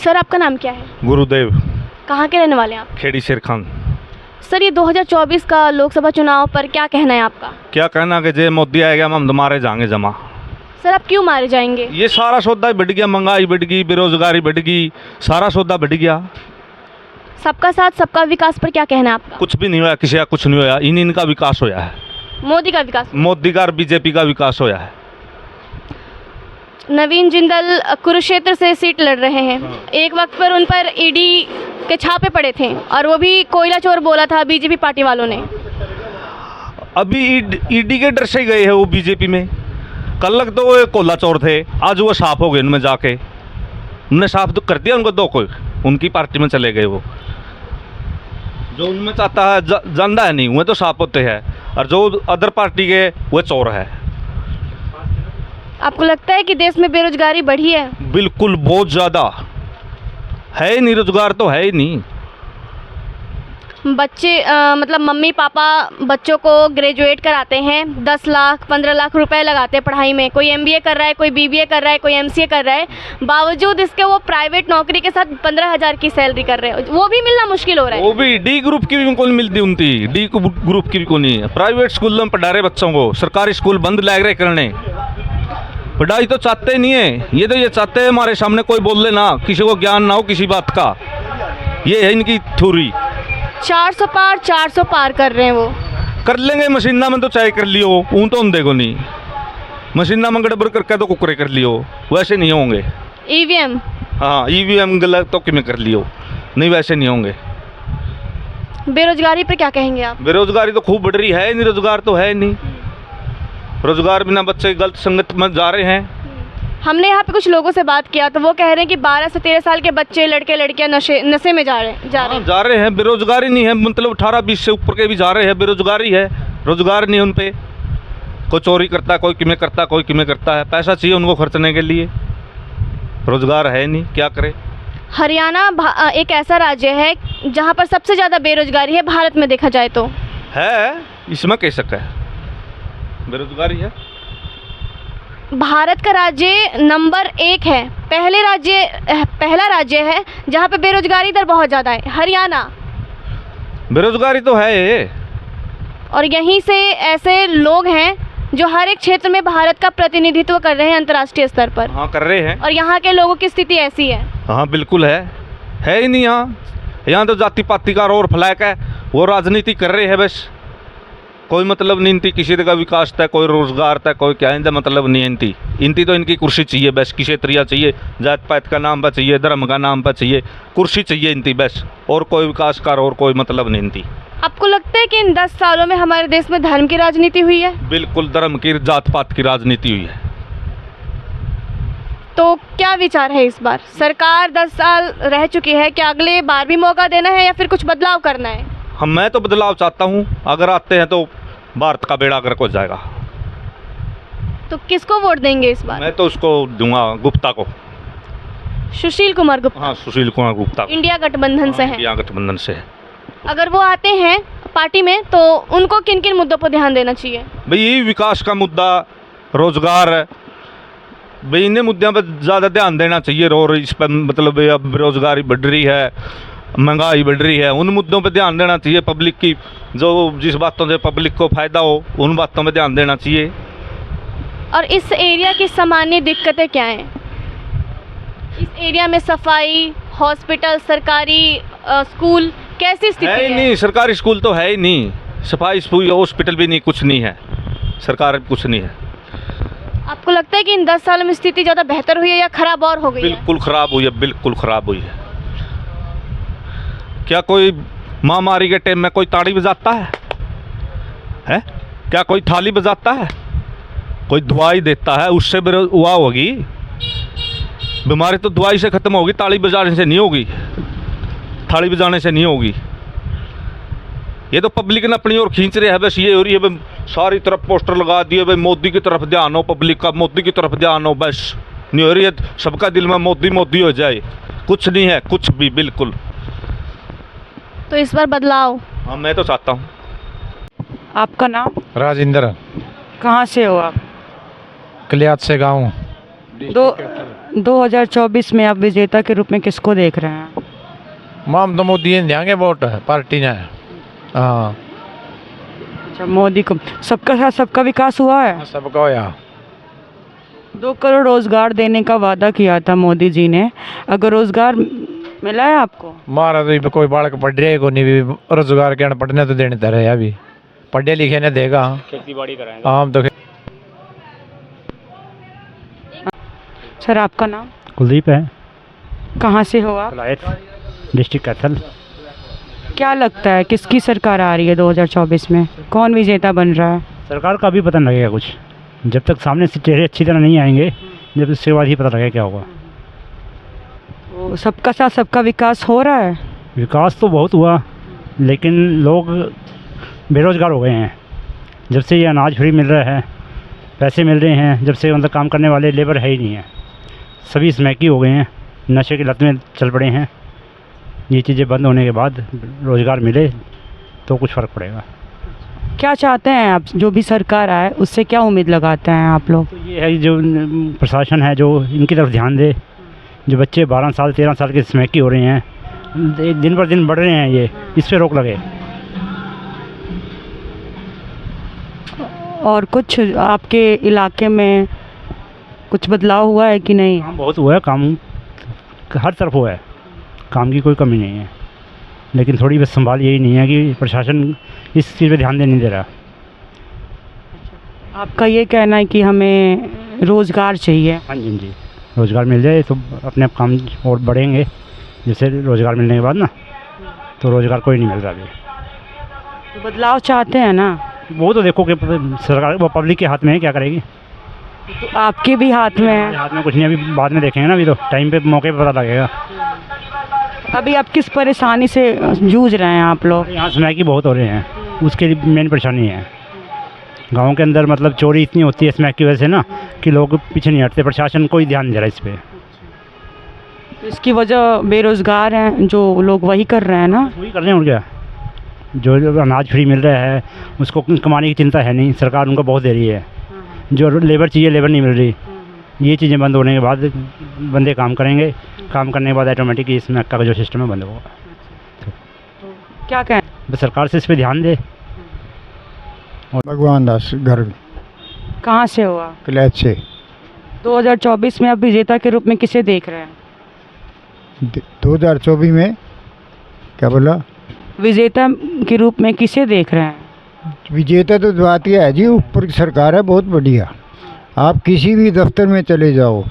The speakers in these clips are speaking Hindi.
सर आपका नाम क्या है? गुरुदेव। कहाँ के रहने वाले हैं आप? खेड़ी शेर खान। सर ये 2024 का लोकसभा चुनाव पर क्या कहना है आपका? क्या कहना कि जे मोदी आएगा हम मारे जाएंगे जमा। सर आप क्यों मारे जाएंगे? ये सारा सौदा बढ़ गया, महंगाई बढ़ गई, बेरोजगारी बढ़ गई, सारा सौदा बढ़ गया। सबका साथ सबका विकास पर क्या कहना है आपका? कुछ भी नहीं होया, किसी का कुछ नहीं होया, इनका विकास होया है। मोदी का विकास? मोदी का और बीजेपी का विकास होया है। नवीन जिंदल कुरुक्षेत्र से सीट लड़ रहे हैं। एक वक्त पर उन पर ईडी के छापे पड़े थे और वो भी कोयला चोर बोला था बीजेपी पार्टी वालों ने। अभी ईडी के डर से गए हैं वो बीजेपी में। कल तक तो वो कोयला चोर थे, आज वो साफ हो गए उनमें जाके। उन्होंने साफ तो कर दिया उनको, दो कोई उनकी पार्टी में चले गए। वो जो उनमें चाहता है जानता है नहीं, वो तो साफ होते हैं, और जो अदर पार्टी के वो चोर है। आपको लगता है कि देश में बेरोजगारी बढ़ी है? बिल्कुल, बहुत ज़्यादा है ही नहीं, रोजगार तो है ही नहीं। बच्चे मतलब मम्मी पापा बच्चों को ग्रेजुएट कराते हैं, 10 लाख 15 लाख रुपए लगाते हैं पढ़ाई में। कोई MBA कर रहा है, कोई BBA कर रहा है, कोई MCA कर रहा है। बावजूद इसके वो प्राइवेट नौकरी के साथ 15,000 की सैलरी कर रहे हैं, वो भी मिलना मुश्किल हो रहा है। वो भी डी ग्रुप की भी कौन मिलती उनती, डी ग्रुप की भी कौन नहीं। प्राइवेट स्कूल में पढ़ा रहे बच्चों को, सरकारी स्कूल बंद लग रहे करने। पढ़ाई तो चाहते नहीं है, ये तो ये चाहते हैं हमारे सामने कोई बोल ले ना, किसी को ज्ञान ना हो किसी बात का। ये है इनकी थ्योरी। 400 पार कर रहे हैं वो। कर लेंगे मशीना में तो चाहे कर लियो, ऊँ तो हम देखो नहीं। मशीना में गड़बड़ करके तो कुकरे कर लियो, वैसे नहीं होंगे। EVM? हाँ, EVM गलत तो किमें कर लियो, नहीं वैसे नहीं होंगे। बेरोजगारी पर क्या कहेंगे आप? बेरोजगारी तो खूब बढ़ रही है, नहीं रोजगार तो है नहीं। रोजगार बिना बच्चे गलत संगत में जा रहे हैं। हमने यहाँ पे कुछ लोगों से बात किया तो वो कह रहे हैं कि 12 से 13 साल के बच्चे लड़के लड़कियाँ नशे में जा रहे हैं। बेरोजगारी नहीं है, मतलब 18-20 से ऊपर के भी जा रहे हैं। बेरोजगारी है, रोजगार नहीं उन पे। कोई चोरी करता है, कोई किमें करता है, कोई किमें करता है। पैसा चाहिए उनको खर्चने के लिए, रोजगार है नहीं, क्या करे। हरियाणा एक ऐसा राज्य है जहाँ पर सबसे ज़्यादा बेरोजगारी है भारत में देखा जाए तो। है, इसमें कह सकते हैं बेरोजगारी है। भारत का राज्य नंबर 1 है, पहला राज्य है जहाँ पे बेरोजगारी दर बहुत ज़्यादा है, हरियाणा। बेरोजगारी तो है, और यहीं से ऐसे लोग हैं जो हर एक क्षेत्र में भारत का प्रतिनिधित्व कर रहे हैं अंतर्राष्ट्रीय स्तर पर। हाँ, कर रहे हैं। और यहाँ के लोगों की स्थिति ऐसी है। हाँ बिल्कुल है ही नहीं। यहाँ तो जाति पाति का और फलैक है, वो राजनीति कर रहे हैं बस। कोई मतलब नहीं इनती किसी का विकास था, कोई रोजगार था, कोई क्या इनका मतलब नहीं है। इनती तो इनकी कुर्सी चाहिए बस, किसी तरिया चाहिए, जात पात का नाम पर चाहिए, धर्म का नाम पर चाहिए, कुर्सी चाहिए इनती बस, और कोई विकास का और कोई मतलब नहीं इनती। आपको लगता है कि इन 10 सालों में हमारे देश में धर्म की राजनीति हुई है? बिल्कुल, धर्म की जात पात की राजनीति हुई है। तो क्या विचार है इस बार? सरकार 10 साल रह चुकी है, क्या अगले बार भी मौका देना है या फिर कुछ बदलाव करना है? मैं तो बदलाव चाहता हूँ, अगर आते हैं तो भारत का बेड़ा गर्क हो जाएगा। तो किसको वोट देंगे इस बार? मैं तो उसको दूंगा, गुप्ता को, सुशील कुमार गुप्ता। हाँ, सुशील कुमार गुप्ता। इंडिया गठबंधन से है। इंडिया गठबंधन से है। अगर वो आते हैं पार्टी में तो उनको किन किन मुद्दों पर ध्यान देना चाहिए? भाई यही विकास का मुद्दा, रोजगार, भाई इन्हें मुद्दों पर ज़्यादा ध्यान देना चाहिए। और इस पर मतलब अब बेरोजगारी बढ़ रही है, महंगाई बढ़ रही है, उन मुद्दों पे ध्यान देना चाहिए। पब्लिक की जो जिस बातों से पब्लिक को फ़ायदा हो उन बातों पे ध्यान देना चाहिए। और इस एरिया की सामान्य दिक्कतें क्या हैं? इस एरिया में सफाई, हॉस्पिटल, सरकारी स्कूल कैसी स्थिति है? नहीं, सरकारी स्कूल तो है ही नहीं, सफाई हॉस्पिटल भी नहीं, कुछ नहीं है, सरकार कुछ नहीं है। आपको लगता है कि इन 10 सालों में स्थिति ज़्यादा बेहतर हुई है या खराब और हो गई है? बिल्कुल खराब हुई है, बिल्कुल खराब हुई है। क्या कोई महामारी के टाइम में कोई ताड़ी बजाता है? क्या कोई थाली बजाता है? कोई दवाई देता है, उससे हुआ होगी बीमारी? तो दवाई से ख़त्म होगी, ताली बजाने से नहीं होगी, थाली बजाने से नहीं होगी। ये तो पब्लिक ने अपनी ओर खींच रहे हैं बस। ये हो रही है भाई, सारी तरफ पोस्टर लगा दिए भाई, मोदी की तरफ ध्यान हो, पब्लिक का मोदी की तरफ ध्यान हो, बस नहीं हो रही है। सबका दिल में मोदी मोदी हो जाए, कुछ नहीं है, कुछ भी, बिल्कुल। तो इस बार बदलाव? हाँ, मैं तो चाहता हूँ। आपका नाम? राजेंद्र। कहाँ से हो आप? कलियात से गाँव। 2024 में आप विजेता के रूप में किसको देख रहे हैं? हम तो मोदी ने देंगे वोट पार्टी ने। हाँ अच्छा, मोदी को। सबका साथ सबका विकास हुआ है? सबका होया। 2 करोड़ रोजगार देने का वादा किया था मोदी जी ने, अगर रोजगार मिला है आपको? मारा तो कोई बालक पढ़ रहे को नहीं भी रोजगार के पढ़ने तो देने तरह है। अभी पढ़े लिखे ने देगा, खेती बाड़ी कराएंगे। हम तो सर आपका नाम? कुलदीप है। कहाँ से हो आप? डिस्ट्रिक्ट कैथल। क्या लगता है किसकी सरकार आ रही है 2024 में? कौन विजेता बन रहा है? सरकार का भी पता नहीं लगेगा कुछ, जब तक सामने से चेहरे अच्छी तरह नहीं आएंगे, जब उसके बाद ही पता लगेगा क्या होगा। तो सबका साथ सबका विकास हो रहा है? विकास तो बहुत हुआ, लेकिन लोग बेरोज़गार हो गए हैं। जब से ये अनाज फ्री मिल रहा है, पैसे मिल रहे हैं, जब से मतलब काम करने वाले लेबर है ही नहीं है, सभी स्मैकी हो गए हैं, नशे की लत में चल पड़े हैं। ये चीज़ें बंद होने के बाद रोज़गार मिले तो कुछ फ़र्क पड़ेगा। क्या चाहते हैं आप, जो भी सरकार आए उससे क्या उम्मीद लगाते हैं आप लोग? तो ये है कि जो प्रशासन है जो इनकी तरफ ध्यान दे। जो बच्चे 12 साल 13 साल के स्मैकी हो रहे हैं, दिन पर दिन बढ़ रहे हैं, ये इस पर रोक लगे। और कुछ आपके इलाके में कुछ बदलाव हुआ है कि नहीं? काम बहुत हुआ है, काम हर तरफ हुआ है, काम की कोई कमी नहीं है, लेकिन थोड़ी बस संभाल यही नहीं है कि प्रशासन इस चीज़ पे ध्यान नहीं दे रहा। आपका ये कहना है कि हमें रोज़गार चाहिए? हाँ जी, रोज़गार मिल जाए तो अपने आप काम और बढ़ेंगे। जैसे रोज़गार मिलने के बाद ना, तो रोज़गार कोई नहीं मिल रहा अभी। तो बदलाव चाहते हैं ना? वो तो देखो कि सरकार वो पब्लिक के हाथ में है, क्या करेगी। तो आपके भी हाथ में है? हाथ में कुछ नहीं, अभी बाद में देखेंगे ना, अभी तो टाइम पे मौके पे पता लगेगा। अभी आप किस परेशानी से जूझ रहे हैं आप लोग? यहाँ स्मैकी बहुत हो रहे हैं, उसके मेन परेशानी है। गाँव के अंदर मतलब चोरी इतनी होती है स्मैक की वजह से ना, कि लोग पीछे नहीं हटते, प्रशासन कोई ध्यान नहीं दे रहा इस पर। इसकी वजह बेरोज़गार हैं जो लोग, वही कर रहे हैं ना? वही कर रहे हैं और क्या। जो अनाज फ्री मिल रहा है उसको कमाने की चिंता है नहीं, सरकार उनको बहुत दे रही है। जो लेबर चाहिए लेबर नहीं मिल रही। ये चीज़ें बंद होने के बाद बंदे काम करेंगे, काम करने के बाद ऑटोमेटिक इसमें का जो सिस्टम है बंद होगा। क्या कहें? बस सरकार से इस पर ध्यान दे। और भगवान दास घर कहाँ से हुआ? क्लैच से। 2024 में आप विजेता के रूप में किसे देख रहे हैं? 2024 में क्या बोला? विजेता के रूप में किसे देख रहे हैं? विजेता तो बात यह है जी, ऊपर की सरकार है बहुत बढ़िया। आप किसी भी दफ्तर में चले जाओ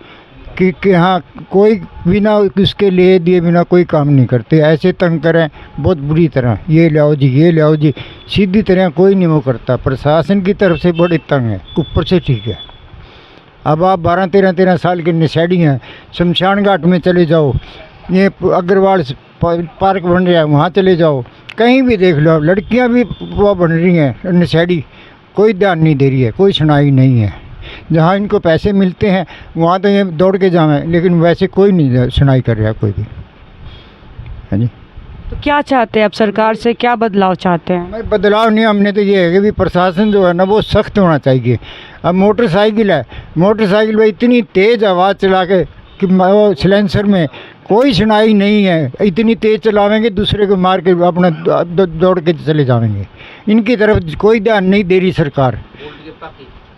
कि हाँ, कोई बिना उसके लिए दिए बिना कोई काम नहीं करते, ऐसे तंग करें बहुत बुरी तरह, ये ले आओ जी, ये ले आओ जी, सीधी तरह कोई नहीं वो करता। प्रशासन की तरफ से बड़े तंग है, ऊपर से ठीक है। अब आप 12-13 साल के नशेड़ी हैं, शमशान घाट में चले जाओ, ये अग्रवाल पार्क बन रहा है वहाँ चले जाओ, कहीं भी देख लो, लड़कियाँ भी वो बन रही हैं नशेड़ी, कोई ध्यान नहीं दे रही है, कोई सुनाई नहीं है। जहाँ इनको पैसे मिलते हैं वहाँ तो ये दौड़ के जाएं, लेकिन वैसे कोई नहीं सुनाई कर रहा कोई भी। हाँ जी। तो क्या चाहते हैं आप, सरकार से क्या बदलाव चाहते हैं? भाई बदलाव नहीं, हमने तो ये है कि भी प्रशासन जो है ना वो सख्त होना चाहिए। अब मोटरसाइकिल है, मोटरसाइकिल में इतनी तेज़ आवाज़ चला के कि वो सिलेंसर में कोई सुनाई नहीं है, इतनी तेज़ चलावेंगे दूसरे को मार के अपना दौड़ के चले जाएंगे। इनकी तरफ कोई ध्यान नहीं दे रही सरकार।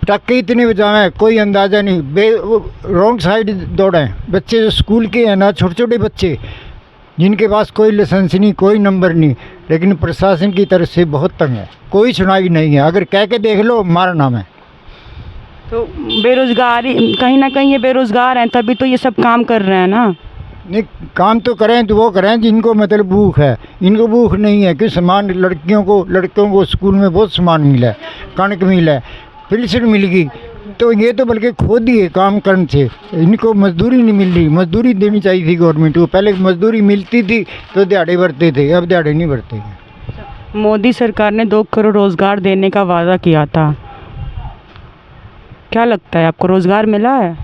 पटाखे इतने बजावे कोई अंदाज़ा नहीं, रॉन्ग साइड दौड़े बच्चे जो स्कूल के हैं ना, छोटे छोटे बच्चे जिनके पास कोई लाइसेंस नहीं, कोई नंबर नहीं, लेकिन प्रशासन की तरफ से बहुत तंग है, कोई सुनाई नहीं है। अगर कह के देख लो मारा नाम है। तो बेरोजगारी, कहीं ना कहीं ये बेरोजगार हैं तभी तो ये सब काम कर रहे हैं ना? नहीं, काम तो करें तो वो करें जिनको मतलब भूख है, इनको भूख नहीं है कि सामान लड़कियों को स्कूल में बहुत सामान मिला है, कणक मिला है, पेंशन मिल गई, तो ये तो बल्कि खो दिए काम करने से। इनको मजदूरी नहीं मिल रही, मजदूरी देनी चाहिए थी गवर्नमेंट को। पहले मजदूरी मिलती थी तो दिहाड़े भरते थे, अब दिहाड़े नहीं भरते। मोदी सरकार ने 2 करोड़ रोजगार देने का वादा किया था, क्या लगता है आपको रोजगार मिला है?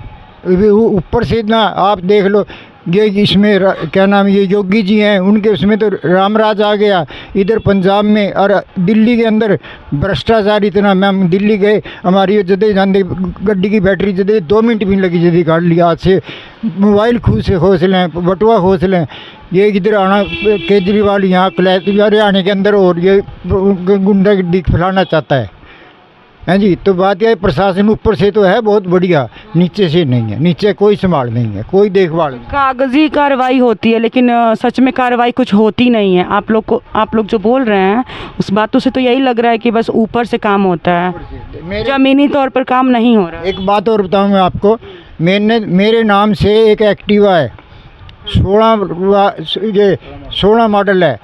ऊपर से ना आप देख लो, ये इसमें क्या नाम, ये योगी जी हैं, उनके उसमें तो रामराज आ गया इधर पंजाब में। और दिल्ली के अंदर भ्रष्टाचार इतना, मैम दिल्ली गए, हमारी जदे जाते गड्डी की बैटरी जदे 2 मिनट भी नहीं लगी, जदे काट लिया हाथ से, मोबाइल खूब से खोस लें, बटुआ खोस लें। ये इधर आना केजरीवाल यहाँ हरियाणा के अंदर और ये गुंडागर्दी फैलाना चाहता है जी। तो बात यह है, प्रशासन ऊपर से तो है बहुत बढ़िया, नीचे से नहीं है, नीचे कोई संभाल नहीं है, कोई देखभाल नहीं। कागजी कार्रवाई होती है लेकिन सच में कार्रवाई कुछ होती नहीं है। आप लोग जो बोल रहे हैं उस बातों से तो यही लग रहा है कि बस ऊपर से काम होता है, ज़मीनी तौर पर काम नहीं हो रहा है। एक बात और बताऊँ मैं आपको, मेरे नाम से एक एक्टिवा है, 16 मॉडल है।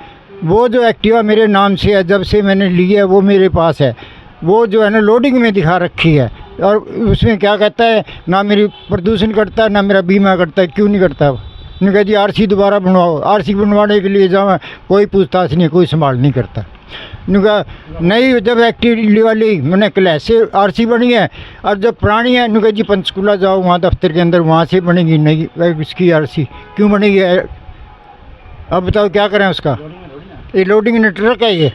वो जो एक्टिवा मेरे नाम से है, जब से मैंने ली है वो मेरे पास है। वो जो है ना लोडिंग में दिखा रखी है, और उसमें क्या कहता है, ना मेरी प्रदूषण करता है ना मेरा बीमा करता है। क्यों नहीं करता? उन्होंने कहा जी आरसी दोबारा बनवाओ। आरसी बनवाने के लिए जाओ, कोई पूछताछ नहीं, कोई संभाल नहीं करता। उन्होंने कहा नहीं, जब एक्टिवा ली मैंने क्लास से आरसी बनी है, और जब पुरानी है उन्होंने कहा जी पंचकूला जाओ, वहाँ दफ्तर के अंदर वहाँ से बनेगी। नहीं, इसकी आरसी क्यों बनेगी? अब बताओ क्या करें उसका? ये लोडिंग ट्रक है ये।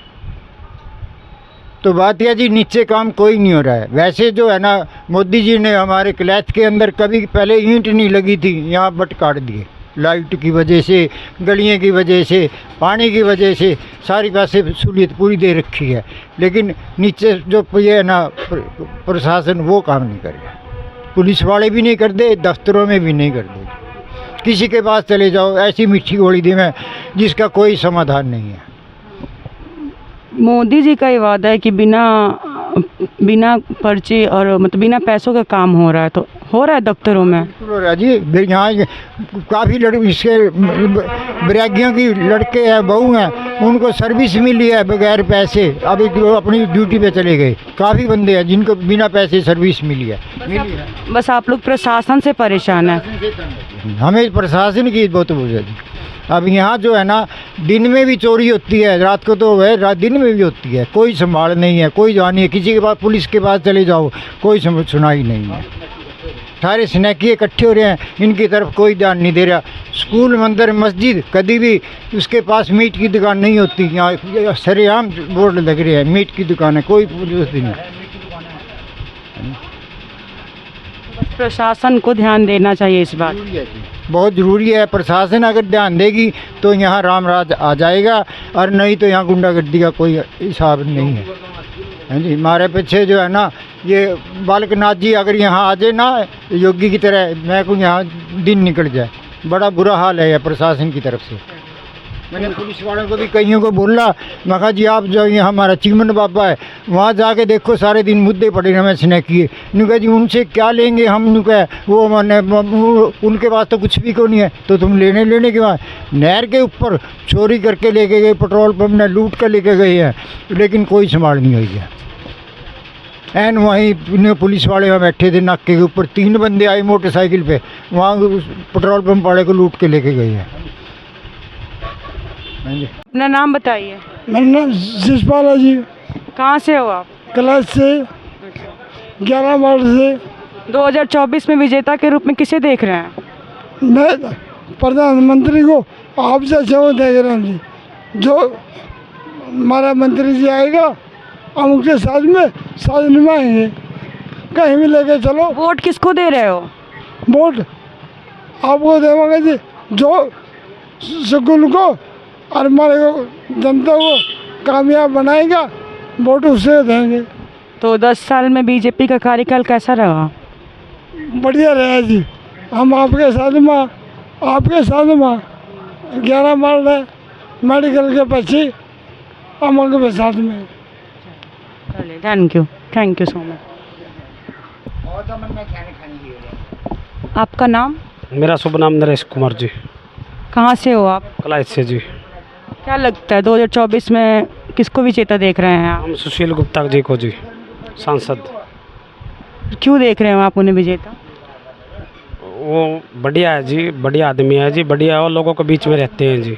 तो बात यह जी नीचे काम कोई नहीं हो रहा है। वैसे जो है ना, मोदी जी ने हमारे क्लैथ के अंदर कभी पहले ईंट नहीं लगी थी, यहाँ बट काट दिए। लाइट की वजह से, गलियों की वजह से, पानी की वजह से सारी पैसे सहूलियत पूरी दे रखी है, लेकिन नीचे जो ये है ना प्रशासन वो काम नहीं कर रहा। पुलिस वाले भी नहीं करते, दफ्तरों में भी नहीं करते। किसी के पास चले जाओ, ऐसी मीठी गोली दे में जिसका कोई समाधान नहीं है। मोदी जी का ये वादा है कि बिना पर्चे और मतलब बिना पैसों का काम हो रहा है, तो हो रहा है दफ्तरों में? हो रहा है जी। यहाँ काफ़ी इसके बैरागियों की लड़के हैं, बहू हैं, उनको सर्विस मिली है बगैर पैसे, अभी वो अपनी ड्यूटी पे चले गए। काफ़ी बंदे हैं जिनको बिना पैसे सर्विस मिली है। बस आप लोग प्रशासन से परेशान हैं? हमें प्रशासन की बहुत वजह है। अब यहाँ जो है ना, दिन में भी चोरी होती है, रात को तो है, दिन में भी होती है, कोई संभाल नहीं है, कोई जान नहीं है। किसी के पास, पुलिस के पास चले जाओ, कोई सुनाई नहीं है। सारे स्नैकी इकट्ठे हो रहे हैं, इनकी तरफ कोई ध्यान नहीं दे रहा। स्कूल, मंदिर, मस्जिद, कभी भी उसके पास मीट की दुकान नहीं होती। यहाँ सरेआम बोर्ड लग रहे हैं, मीट की दुकान है, कोई पुलिस नहीं। प्रशासन को ध्यान देना चाहिए इस बात। बहुत ज़रूरी है। प्रशासन अगर ध्यान देगी तो यहाँ रामराज आ जाएगा, और नहीं तो यहाँ गुंडागर्दी का कोई हिसाब नहीं है जी। हमारे पीछे जो है ना, ये बालकनाथ जी अगर यहाँ आ जाए ना योगी की तरह, मैं को यहाँ दिन निकल जाए। बड़ा बुरा हाल है प्रशासन की तरफ से। मैंने पुलिस वालों को भी कईयों को बोला, मैं कहा जी आप जो यहाँ हमारा चिमन बाबा है वहाँ जाके देखो, सारे दिन मुद्दे पड़े हमें स्नैकी। कहा जी उनसे क्या लेंगे हम? वो मैंने उनके पास तो कुछ भी क्यों नहीं है, तो तुम लेने के बाद नहर के ऊपर चोरी करके लेके गए, पेट्रोल पंप में लूट कर लेके गए हैं, लेकिन कोई संभाल नहीं हुई है। एन वहीं पुलिस वाले वहाँ बैठे थे नाके के ऊपर, 3 बंदे आए मोटरसाइकिल पे, वहाँ पेट्रोल पंप वाले को लूट के लेके गए हैं। अपना नाम बताइए। मेरा नाम जसपाल है जी। कहाँ से हो आप? क्लास से 11 मार्च से। 2024 में विजेता के रूप में किसे देख रहे हैं? मैं प्रधानमंत्री को आप जैसे वो देख रहे हैं जी। जो हमारा मंत्री जी आएगा हम उनके साथ निभाएंगे, कहीं भी लेके चलो। वोट किसको दे रहे हो? वोट आपको देवांगे जी, जो स्कूल को और हमारे को जनता को कामयाब बनाएगा, वोट उसे देंगे। तो 10 साल में बीजेपी का कार्यकाल कैसा रहा? बढ़िया रहा जी। हम आपके साथ में 11 मार्च है मेडिकल के पीछे हम उनके साथ में। चलिए, थैंक यू सो मच। आपका नाम? मेरा शुभ नाम नरेश कुमार जी। कहाँ से हो आप? कलाइच से जी। क्या लगता है 2024 में किसको विजेता देख रहे हैं आप? हम सुशील गुप्ता जी को जी, सांसद। क्यों देख रहे हो आप उन्हें विजेता? वो बढ़िया है जी, बढ़िया आदमी है जी, बढ़िया और लोगों के बीच में रहते हैं जी।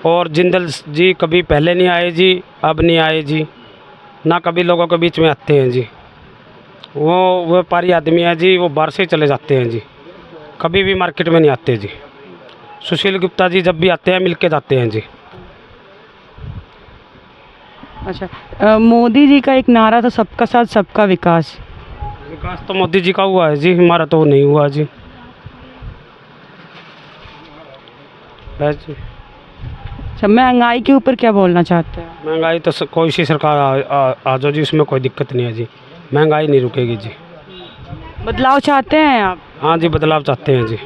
और जिंदल जी कभी पहले नहीं आए जी, अब नहीं आए जी, ना कभी लोगों के बीच में आते हैं जी। वो व्यापारी आदमी है जी, वो बाहर से चले जाते हैं जी। कभी भी मार्केट में नहीं आते जी। सुशील गुप्ता जी जब भी आते हैं मिल के जाते हैं जी। अच्छा, मोदी जी का एक नारा था सबका साथ सबका विकास। विकास तो मोदी जी का हुआ है जी, हमारा तो नहीं हुआ जी। बस जी। अच्छा, महंगाई के ऊपर क्या बोलना चाहते हैं? महंगाई तो कोई सी सरकार आ जाओ जी, उसमें कोई दिक्कत नहीं है जी। महंगाई नहीं रुकेगी जी। बदलाव चाहते हैं आप? हाँ जी, बदलाव चाहते हैं जी।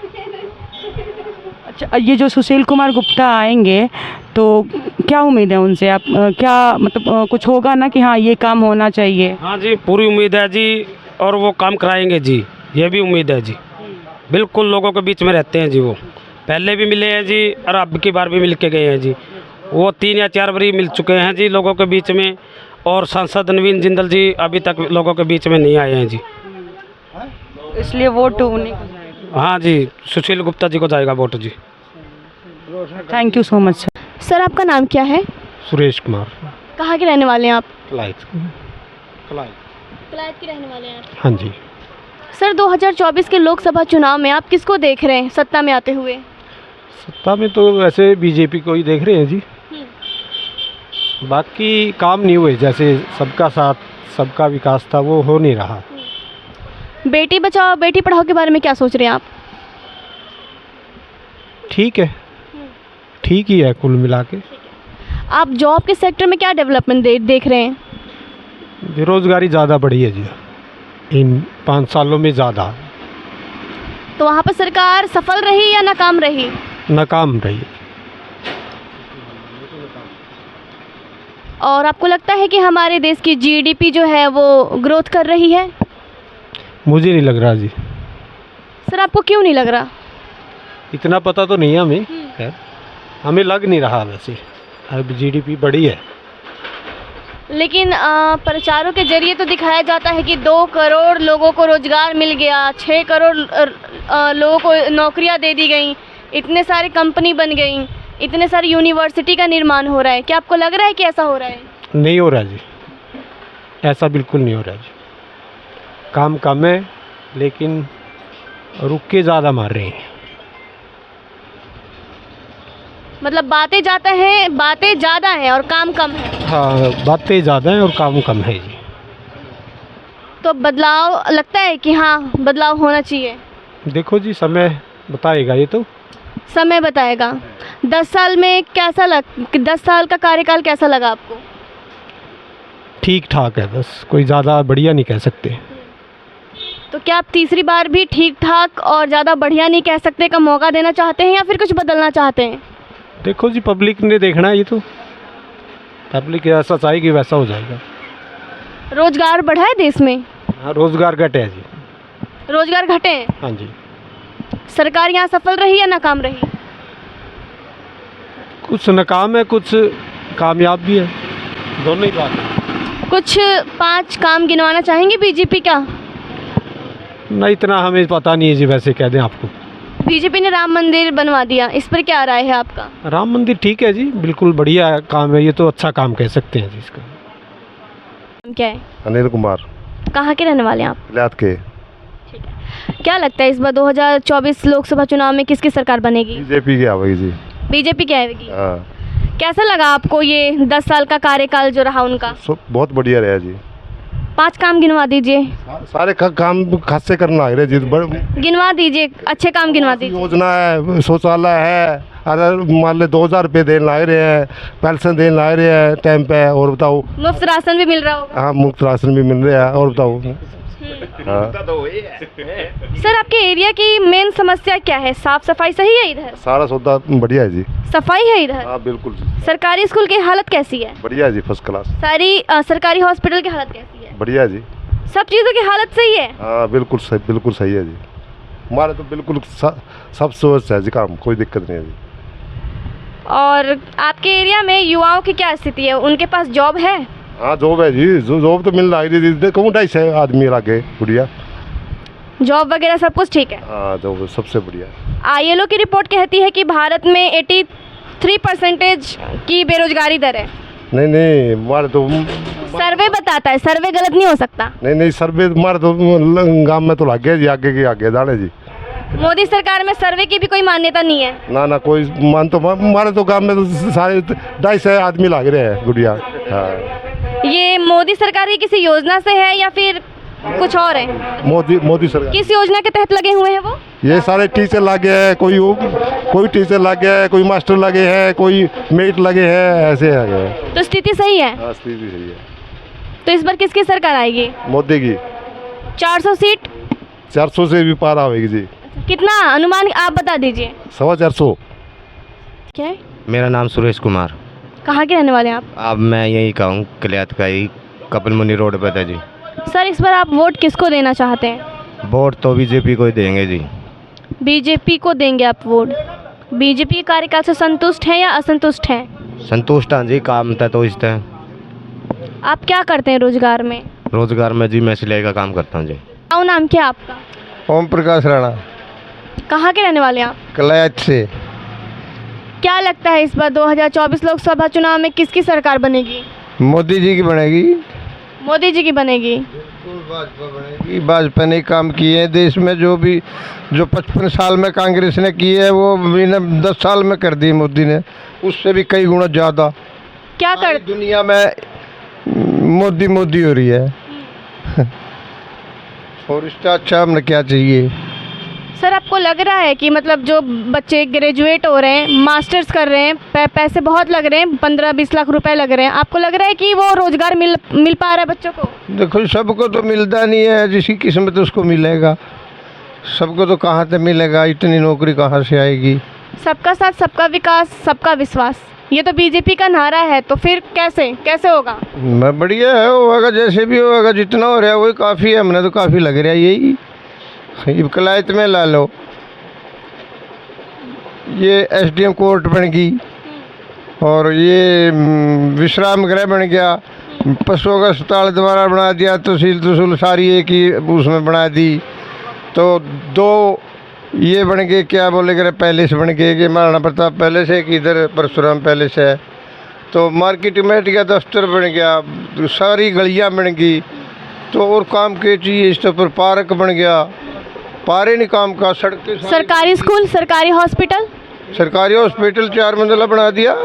अच्छा, ये जो सुशील कुमार गुप्ता आएंगे तो क्या उम्मीद है उनसे? आप क्या मतलब कुछ होगा ना कि हाँ ये काम होना चाहिए? हाँ जी, पूरी उम्मीद है जी, और वो काम कराएंगे जी, ये भी उम्मीद है जी। बिल्कुल लोगों के बीच में रहते हैं जी। वो पहले भी मिले हैं जी और अब की बार भी मिल के गए हैं जी। वो 3 या 4 बार मिल चुके हैं जी लोगों के बीच में। और सांसद नवीन जिंदल जी अभी तक लोगों के बीच में नहीं आए हैं जी, इसलिए वोट उन्हीं को जाएगा। हाँ जी, सुशील गुप्ता जी को जाएगा वोट जी। Thank you so much sir. Sir आपका नाम क्या है? सुरेश कुमार। कहाँ के रहने वाले हैं आप? कलायत। कलायत के रहने वाले हैं आप? हाँ जी। सर 2024 के लोकसभा चुनाव में आप किसको देख रहे हैं सत्ता में आते हुए? सत्ता में तो वैसे बीजेपी को ही देख रहे हैं जी। बाकी काम नहीं हुए, जैसे सबका साथ सबका विकास था वो हो नहीं रहा। बेटी बचाओ बेटी पढ़ाओ के बारे में क्या सोच रहे हैं आप? ठीक है, ठीक ही है कुल मिला के। आप जॉब के सेक्टर में क्या डेवलपमेंट देख रहे हैं? बेरोजगारी ज़्यादा बढ़ी है जी इन 5 सालों में, ज़्यादा। तो वहाँ पर सरकार सफल रही या नाकाम रही? नाकाम रही। और आपको लगता है कि हमारे देश की जीडीपी जो है वो ग्रोथ कर रही है? मुझे नहीं लग रहा जी। सर आपको क्यों नहीं लग रहा? इतना पता तो नहीं है हमें, खैर हमें लग नहीं रहा वैसे। अब जीडीपी बढ़ी है, लेकिन प्रचारों के जरिए तो दिखाया जाता है कि 2 करोड़ लोगों को रोजगार मिल गया, 6 करोड़ लोगों को नौकरियां दे दी गई, इतने सारे कंपनी बन गई, इतने सारी यूनिवर्सिटी का निर्माण हो रहा है। क्या आपको लग रहा है कि ऐसा हो रहा है? नहीं हो रहा जी, ऐसा बिल्कुल नहीं हो रहा जी। काम कम है लेकिन रुक के ज़्यादा मार रहे हैं। मतलब बातें ज़्यादा हैं और काम कम है। हाँ, बातें ज़्यादा हैं और काम कम है जी। तो बदलाव लगता है कि हाँ बदलाव होना चाहिए? देखो जी, समय बताएगा, ये तो समय बताएगा। 10 साल में 10 साल का कार्यकाल कैसा लगा आपको? ठीक ठाक है, बस कोई ज़्यादा बढ़िया नहीं कह सकते। तो क्या आप तीसरी बार भी ठीक ठाक और ज़्यादा बढ़िया नहीं कह सकते का मौका देना चाहते हैं या फिर कुछ बदलना चाहते हैं? देखो जी, पब्लिक ने देखना है, ये तो पब्लिक ऐसा चाहेगी वैसा हो जाएगा। रोजगार बढ़ा है देश में? हाँ, रोजगार घटे है जी। रोजगार घटे हैं? हाँ जी। सरकार यहाँ सफल रही या नाकाम रही? कुछ नाकाम है, कुछ कामयाब भी है, दोनों ही बात है। कुछ 5 काम गिनवाना चाहेंगे बीजेपी का? नहीं, इतना हमें पता नहीं है जी, वैसे कह दें आपको। बीजेपी ने राम मंदिर बनवा दिया, इस पर क्या राय है आपका? राम मंदिर ठीक है जी, बिल्कुल बढ़िया काम है, ये तो अच्छा काम कह सकते हैं जी इसका। क्या है? अनिल कुमार। कहाँ के रहने वाले हैं आप? कलायत के। क्या लगता है इस बार 2024 लोकसभा चुनाव में किसकी सरकार बनेगी? बीजेपी की आवेगी जी। बीजेपी की आएगी? हाँ। कैसा लगा आपको ये 10 साल का कार्यकाल जो रहा उनका? बहुत बढ़िया रहा जी। 5 काम गिनवा दीजिए। सारे काम खासे करना आ रहे जी। गिनवा दीजिए, अच्छे काम गिनवा दीजिए। योजना है, शौचालय है, अरे मान ले 2000 रुपये देने ला रहे हैं, पेंशन देने ला रहे हैं टाइम पे। और बताओ, मुफ्त राशन भी मिल रहा होगा? हाँ, मुफ्त राशन भी मिल रहा है। और बताओ। हाँ। सर आपके एरिया की मेन समस्या क्या है? साफ सफाई सही है इधर? सारा सौदा बढ़िया है जी। सफाई है इधर? हाँ बिल्कुल। सरकारी स्कूल की हालत कैसी है? बढ़िया है जी, फर्स्ट क्लास। सारी सरकारी हॉस्पिटल की हालत कैसी है? बढ़िया है जी। सब चीज़ों की हालत सही है? हाँ बिल्कुल सही है जी। हमारे तो बिल्कुल सब सोच है जी, काम कोई दिक्कत नहीं है जी। और आपके एरिया में युवाओं की क्या स्थिति है? उनके पास जॉब है? हाँ जॉब है जी, जॉब तो मिल रही है। देखो 250 आदमी लागे बढ़िया। जॉब वगैरह सब कुछ ठीक है? हाँ जॉब सबसे बढ़िया। ILO की रिपोर्ट कहती है कि भारत में 83% की बेरोजगारी दर है। नहीं हमारे तो सर्वे बताता है, सर्वे गलत नहीं हो सकता। नहीं सर्वे हमारे तो गाँव में तो लग गया जी, आगे के आगे जाने जी। मोदी सरकार में सर्वे की भी कोई मान्यता नहीं है। ना ना कोई मान तो हमारे तो गांव में तो सारे 250 आदमी लग रहे हैं गुड़िया। हाँ ये मोदी सरकार की किसी योजना से है या फिर कुछ और है? मोदी सरकार। किस योजना के तहत लगे हुए हैं वो? ये सारे टीचर लगे हैं, कोई टीचर लगे है, कोई मास्टर लगे हैं, कोई मेट लगे हैं, ऐसे है। तो स्थिति सही है? हाँ स्थिति सही है। तो इस बार किसकी सरकार आएगी? मोदी की। 400 सीट? 400 से भी पार आएगी जी। कितना अनुमान आप बता दीजिए। 450। क्या है? मेरा नाम सुरेश कुमार। कहाँ के रहने वाले हैं आप? अब मैं यही कहूँ कलियात का ही कपिल मुनि रोड पर था जी। सर इस बार आप वोट किसको देना चाहते हैं? वोट तो बीजेपी को ही देंगे जी। बीजेपी को देंगे आप वोट? बीजेपी कार्यकाल से संतुष्ट हैं या असंतुष्ट हैं? संतुष्ट हैं जी, काम था तो इससे। आप क्या करते हैं रोजगार में? रोजगार में जी मैं सिलाई का काम करता हूँ जी। क्या नाम क्या है आपका? ओम प्रकाश राणा। कहाँ के रहने वाले हैं आप? कलायत से। क्या लगता है इस बार 2024 लोकसभा चुनाव में किसकी सरकार बनेगी? मोदी जी की बनेगी। मोदी जी की बनेगी। भाजपा ने काम किए हैं देश में, जो 55 साल में कांग्रेस ने किए है वो 10 साल में कर दी मोदी ने, उससे भी कई गुना ज़्यादा। क्या कर दुनिया में मोदी हो रही है। और इससे अच्छा हमने क्या चाहिए? सर आपको लग रहा है कि मतलब जो बच्चे ग्रेजुएट हो रहे हैं, मास्टर्स कर रहे हैं, पैसे बहुत लग रहे हैं, 15-20 लाख रुपए लग रहे हैं, आपको लग रहा है कि वो रोजगार मिल पा रहा है बच्चों को? देखो सबको तो मिलता नहीं है, जिसकी किस्मत उसको मिलेगा। सबको तो कहाँ से मिलेगा, इतनी नौकरी कहाँ से आएगी? सबका साथ, सबका विकास, सबका विश्वास, ये तो बीजेपी का नारा है, तो फिर कैसे होगा? मैं बढ़िया है, होगा जैसे भी होगा, जितना हो रहा है वही काफ़ी है। हमने तो काफ़ी लग रहा है यही। कलायत में ला लो, ये SDM कोर्ट बन गई और ये विश्राम गृह बन गया, पशुओं का अस्पताल दोबारा बना दिया, तहसील सारी एक ही उसमें बना दी। तो 2 ये बन गए, क्या बोले पैलेस बन गए, कि महाराणा प्रताप पैलेस है कि इधर परशुराम पैलेस है। तो मार्केट कमेटी का दफ्तर बन गया, सारी गलियां बन गई। तो और काम के चाहिए, इस पर पार्क बन गया, पारे नहीं काम का, सड़कें, सरकारी स्कूल, सरकारी हॉस्पिटल 4 मंजिला बना दिया।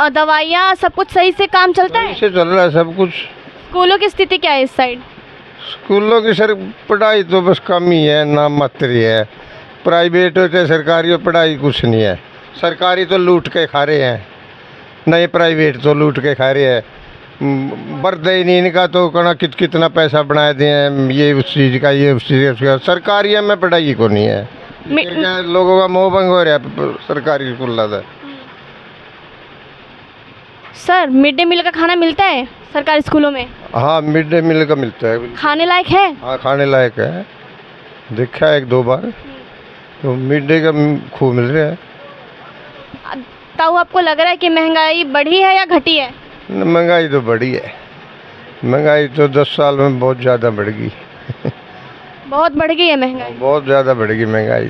दवाइयाँ सब कुछ सही से काम चलता है? से चल रहा है सब कुछ। स्कूलों की स्थिति क्या है इस साइड? स्कूलों की सर पढ़ाई तो बस कम ही है, नाम मात्र ही है। प्राइवेट हो चाहे सरकारी हो, पढ़ाई कुछ नहीं है। सरकारी तो लूट के खा रहे हैं, नहीं प्राइवेट तो लूट के खा रहे हैं। बर्दे ही नहीं, इनका तो कहना कितना पैसा बना दिए हैं, ये उस चीज़ का, ये उस चीज़ का। सरकारी में पढ़ाई को नहीं है, लोगों का मोह भंग हो रहा है सरकारी स्कूल ज़्यादा। सर मिड डे मील का खाना मिलता है सरकारी स्कूलों में? हाँ मिड डे मील का मिलता है। खाने लायक है? हाँ खाने लायक है, देखा है 1-2 बार। तो मिड डे का खूब मिल रहा है। ताऊ आपको लग रहा है कि महंगाई बढ़ी है या घटी है? महंगाई तो बढ़ी है, महंगाई तो 10 साल में बहुत ज़्यादा बढ़ गई। बहुत बढ़ गई है महंगाई? बहुत ज़्यादा बढ़ गई महंगाई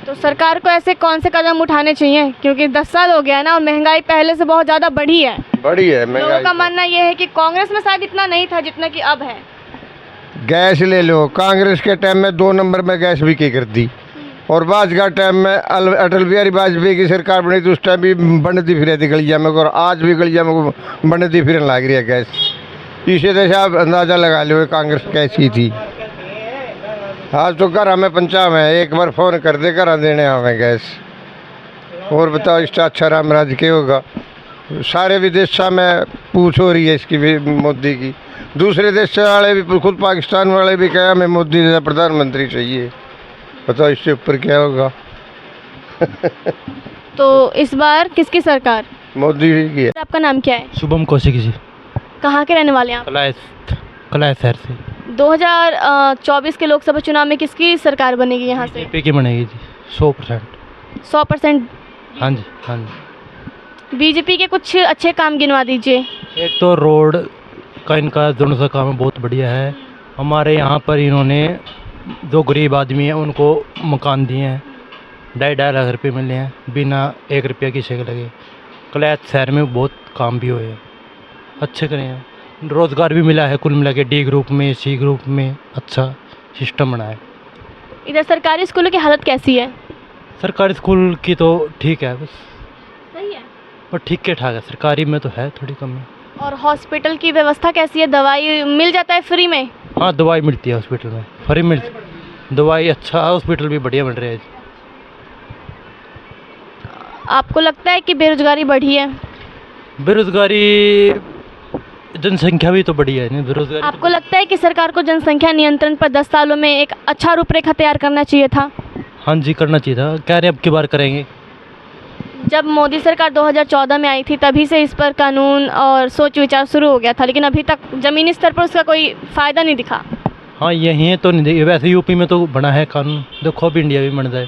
तो सरकार को ऐसे कौन से कदम उठाने चाहिए, क्योंकि 10 साल हो गया है ना और महंगाई पहले से बहुत ज़्यादा बढ़ी है महंगाई। लोगों का मानना ये है कि कांग्रेस में शायद इतना नहीं था जितना कि अब है। गैस ले लो, कांग्रेस के टाइम में 2 नंबर में गैस बिकी कर दी, और भाजपा टाइम में अटल बिहारी वाजपेयी की सरकार बनी तो उस टाइम भी बनती फिर थी गलिया में, और आज भी गलिया में बनती फिर लग रही है गैस। इसे जैसे आप अंदाज़ा लगा लो कांग्रेस कैसी थी। आज तो घर हमें पंचा में एक बार फ़ोन कर दे घर देने हमें गैस। और बताओ इससे अच्छा राम राज के होगा? सारे विदेश में पूछ हो रही है इसकी भी, मोदी की। दूसरे देश वाले भी, खुद पाकिस्तान वाले भी कहा हमें मोदी जैसा प्रधानमंत्री चाहिए। बताओ इससे ऊपर क्या होगा? तो इस बार किसकी सरकार? मोदी की है। आपका नाम क्या है? शुभम कौशिक जी। कहाँ के रहने वाले हैं आप? कलायत शहर से। 2024 के लोकसभा चुनाव में किसकी सरकार बनेगी यहाँ से? बीजेपी की बनेगी जी, 100%। 100%? हाँ जी, हाँ जी। बीजेपी के कुछ अच्छे काम गिनवा दीजिए। एक तो रोड का इनका दोनों सा काम बहुत बढ़िया है। हमारे यहाँ पर इन्होंने जो गरीब आदमी हैं उनको मकान दिए हैं, 2.5 लाख रुपये मिले हैं बिना 1 रुपया किसी के लगे। कलायत शहर में बहुत काम भी हुए हैं, अच्छे करे हैं, रोज़गार भी मिला है। कुल मिला के D ग्रुप में, C ग्रुप में अच्छा सिस्टम बना है। इधर सरकारी स्कूलों की हालत कैसी है? सरकारी स्कूल की तो ठीक है, बस सही है। पर ठीक ठाक है, सरकारी में तो है थोड़ी कमी। और हॉस्पिटल की व्यवस्था कैसी है? दवाई मिल जाता है फ्री में? हाँ, दवाई मिलती है हॉस्पिटल में, फ्री मिलती दवाई। अच्छा, हॉस्पिटल भी बढ़िया बन रहे हैं। आपको लगता है कि बेरोजगारी बढ़ी है? बेरोजगारी, जनसंख्या भी तो बढ़ी है, नहीं बेरोजगारी। आपको लगता है कि सरकार को जनसंख्या नियंत्रण पर 10 सालों में एक अच्छा रूपरेखा तैयार करना चाहिए था? हाँ जी, करना चाहिए था। कह रहे हैं अब की बार करेंगे। जब मोदी सरकार 2014 में आई थी तभी से इस पर कानून और सोच विचार शुरू हो गया था, लेकिन अभी तक ज़मीनी स्तर पर उसका कोई फ़ायदा नहीं दिखा। हाँ, यही है तो नहीं देखिए, वैसे यूपी में तो बना है कानून, देखो अब इंडिया भी बन जाए।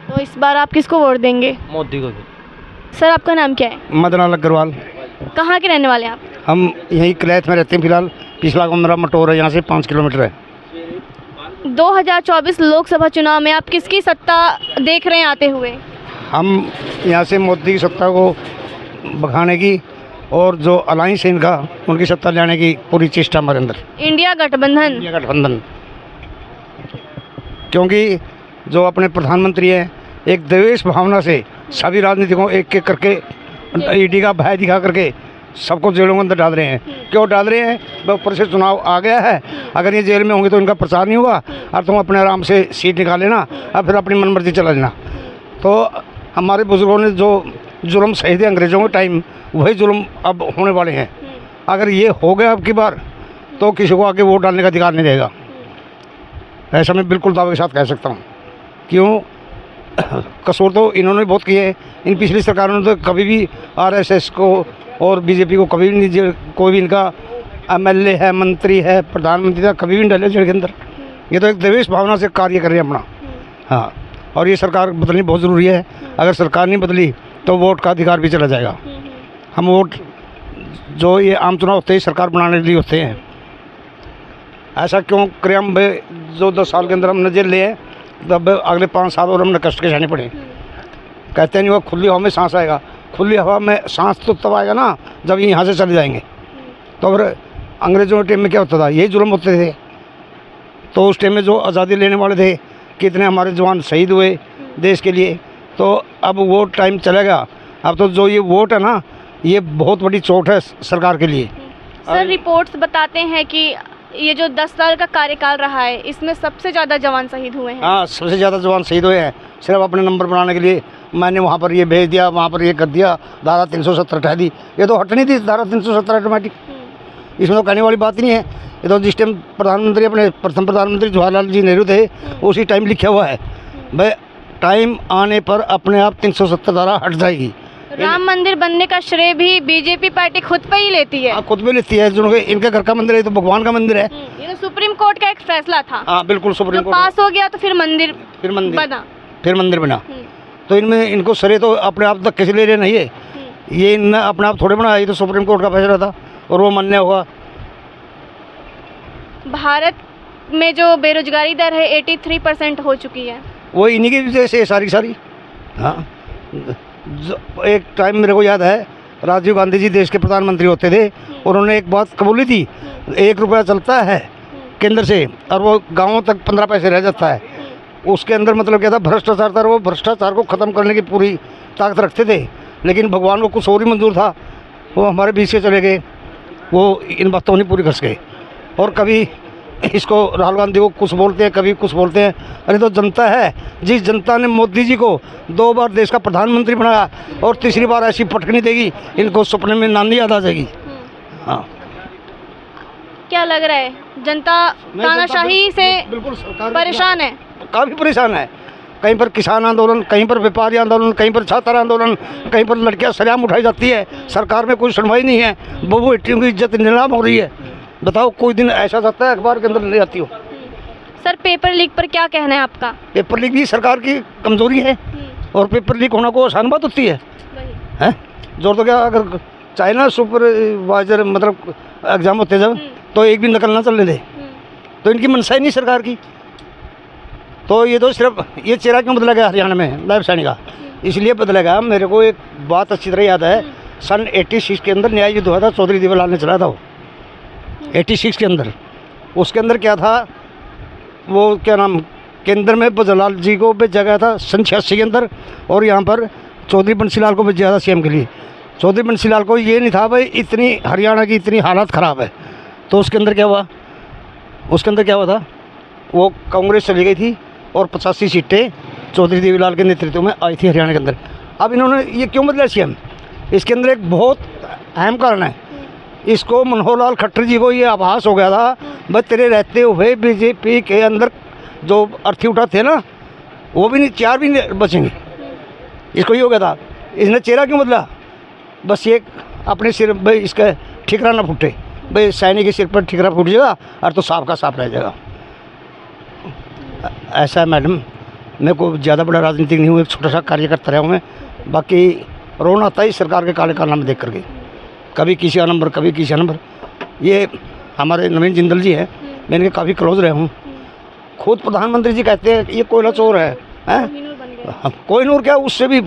तो इस बार आप किसको वोट देंगे? मोदी को भी। सर, आपका नाम क्या है? मदनलाल अग्रवाल। कहाँ के रहने वाले हैं आप? हम यहीं कलैथ में रहते हैं फिलहाल। पिछला मेरा मटोर है, यहाँ से 5 किलोमीटर है। 2024 लोकसभा चुनाव में आप किसकी सत्ता देख रहे हैं आते हुए? हम यहाँ से मोदी की सत्ता को बढ़ाने की और जो अलायंस है इनका, उनकी सत्ता लाने की पूरी चेष्टा हमारे अंदर। इंडिया गठबंधन। इंडिया गठबंधन, क्योंकि जो अपने प्रधानमंत्री हैं एक देश भावना से सभी राजनीतिकों एक एक करके ईडी का भय दिखा करके सबको जेलों के अंदर डाल रहे हैं। क्यों डाल रहे हैं? वह ऊपर से चुनाव आ गया है, अगर ये जेल में होंगे तो इनका प्रचार नहीं होगा और तुम अपने आराम से सीट निकाल लेना और फिर अपनी मनमर्जी चला लेना। तो हमारे बुजुर्गों ने जो जुल्म सहे थे अंग्रेज़ों के टाइम, वही जुल्म अब होने वाले हैं। अगर ये हो गया अब की बार तो किसी को आगे वोट डालने का अधिकार नहीं रहेगा, ऐसा मैं बिल्कुल दावे के साथ कह सकता हूँ। क्यों? कसूर तो इन्होंने बहुत किए हैं। इन पिछली सरकारों ने तो कभी भी आरएसएस को और बीजेपी को कभी भी नहीं, कोई भी इनका एमएलए है, मंत्री है, प्रधानमंत्री था, कभी भी नहीं डाले जेल के अंदर। ये तो एक देश भावना से कार्य कर रहे हैं अपना। हाँ, और ये सरकार बदलनी बहुत ज़रूरी है। अगर सरकार नहीं बदली तो वोट का अधिकार भी चला जाएगा। हम वोट जो ये आम चुनाव होते हैं सरकार बनाने के लिए होते हैं। ऐसा क्यों करें? हम जो 10 साल के अंदर हमने जेल लिए हैं, तब अगले 5 साल और हमने कष्ट के सहने पड़े। कहते नहीं वो खुली हवा में सांस आएगा। खुली हवा में सांस तो तब आएगा ना जब यहाँ से चले जाएंगे। तो फिर अंग्रेज़ों के टाइम में क्या होता था? यही जुल्म होते थे। तो उस टाइम में जो आज़ादी लेने वाले थे, कितने हमारे जवान शहीद हुए देश के लिए। तो अब वो टाइम चलेगा। अब तो जो ये वोट है ना, ये बहुत बड़ी चोट है सरकार के लिए। सर, रिपोर्ट्स बताते हैं कि ये जो 10 साल का कार्यकाल रहा है, इसमें सबसे ज़्यादा जवान शहीद हुए हैं। हाँ, सबसे ज़्यादा जवान शहीद हुए हैं सिर्फ अपने नंबर बनाने के लिए। मैंने वहाँ पर ये भेज दिया, वहाँ पर ये कर दिया, धारा 370 हटा दी। ये तो हटनी थी धारा 370 ऑटोमेटिक। इसमें तो कहने वाली बात ही नहीं है। ये तो जिस टाइम प्रधानमंत्री, अपने प्रथम प्रधानमंत्री जवाहरलाल जी नेहरू थे, उसी टाइम लिखा हुआ है भाई टाइम आने पर अपने आप 370 धारा हट जाएगी। राम मंदिर बनने का श्रेय भी बीजेपी पार्टी खुद पे ही लेती है। खुद पे लेती है। जो इनके घर का मंदिर है तो भगवान का मंदिर है। ये तो सुप्रीम कोर्ट का एक फैसला था। हाँ, बिल्कुल सुप्रीम कोर्ट पास हो गया तो फिर मंदिर बना। तो इनमें इनको श्रेय तो अपने आप तक कैसे ले रहे नहीं है? ये इन अपने आप थोड़े बनाया, ये तो सुप्रीम कोर्ट का फैसला था और वो मान्य होगा। भारत में जो बेरोजगारी दर है 83% हो चुकी है। वो इन्हीं की वजह से सारी। हाँ, एक टाइम मेरे को याद है, राजीव गांधी जी देश के प्रधानमंत्री होते थे, उन्होंने एक बात कबूली थी, 1 रुपया चलता है केंद्र से और वो गाँवों तक 15 पैसे रह जाता है। उसके अंदर मतलब क्या था? भ्रष्टाचार था। वो भ्रष्टाचार को ख़त्म करने की पूरी ताकत रखते थे, लेकिन भगवान को कुछ और ही मंजूर था। वो हमारे बीच से चले गए, वो इन बातों नहीं पूरी कर गए। और कभी इसको राहुल गांधी को कुछ बोलते हैं, कभी कुछ बोलते हैं। अरे तो जनता है, जिस जनता ने मोदी जी को 2 बार देश का प्रधानमंत्री बनाया और तीसरी बार ऐसी पटकनी देगी, इनको सपने में नानी याद आ जाएगी। हाँ, क्या लग रहा है? जनता तानाशाही से बिल्कुल परेशान है, काफ़ी परेशान है। कहीं पर किसान आंदोलन, कहीं पर व्यापारी आंदोलन, कहीं पर छात्र आंदोलन, कहीं पर लड़कियां सरेआम उठाई जाती है। सरकार में कोई सुनवाई नहीं है। बहू बेटियों की इज्जत नीलाम हो रही है। बताओ, कोई दिन ऐसा सकता है अखबार के अंदर नहीं आती हो? सर, पेपर लीक पर क्या कहना है आपका? पेपर लीक भी सरकार की कमजोरी है और पेपर लीक होना को आसान बात होती है? जोर तो क्या, अगर चाहे ना सुपरवाइजर मतलब एग्जाम होते जब, तो एक भी नकल ना चलने दे, तो इनकी मनसा ही नहीं सरकार की। तो ये तो सिर्फ ये चेहरा क्यों बदला गया हरियाणा में लाइफ सैनी का? इसलिए बदला गया, मेरे को एक बात अच्छी तरह याद है, सन 86 के अंदर न्याय युद्ध हुआ था, चौधरी देवलाल ने चलाया था वो 86 के अंदर। उसके अंदर क्या था, वो क्या नाम केंद्र में भजनलाल जी को भेजा गया था सन 86 के अंदर, और यहाँ पर चौधरी बंसीलाल को भेजा था सीएम के लिए। चौधरी बंसीलाल को ये नहीं था भाई इतनी हरियाणा की इतनी हालत ख़राब है, तो उसके अंदर क्या हुआ, उसके अंदर क्या हुआ था, वो कांग्रेस चली गई थी और 85 सीटें चौधरी देवीलाल के नेतृत्व में आई थी हरियाणा के अंदर। अब इन्होंने ये क्यों बदला सीएम, इसके अंदर एक बहुत अहम कारण है। इसको मनोहर लाल खट्टर जी को ये आभास हो गया था भाई तेरे रहते हुए बीजेपी के अंदर जो अर्थी उठा थे ना, वो भी नहीं, 4 भी नहीं बचेंगे। इसको ये हो गया था, इसने चेहरा क्यों बदला, बस ये अपने सिर भाई इसका ठिकरा ना फूटे, भाई सैनिक के सिर पर ठिकरा फूट जाएगा और तो सांप का सांप रह जाएगा। ऐसा है मैडम, मेरे को ज़्यादा बड़ा राजनीतिक नहीं हूँ, एक छोटा सा कार्यकर्ता रहा हूँ मैं। बाकी रोना आता है सरकार के काले कारनामे देख करके, कभी किसी का नंबर कभी किसी का नंबर। ये हमारे नवीन जिंदल जी हैं, मैं इनके काफ़ी क्लोज रहा हूँ। खुद प्रधानमंत्री जी कहते हैं ये कोयला चोर है, कोहिनूर क्या, उससे भी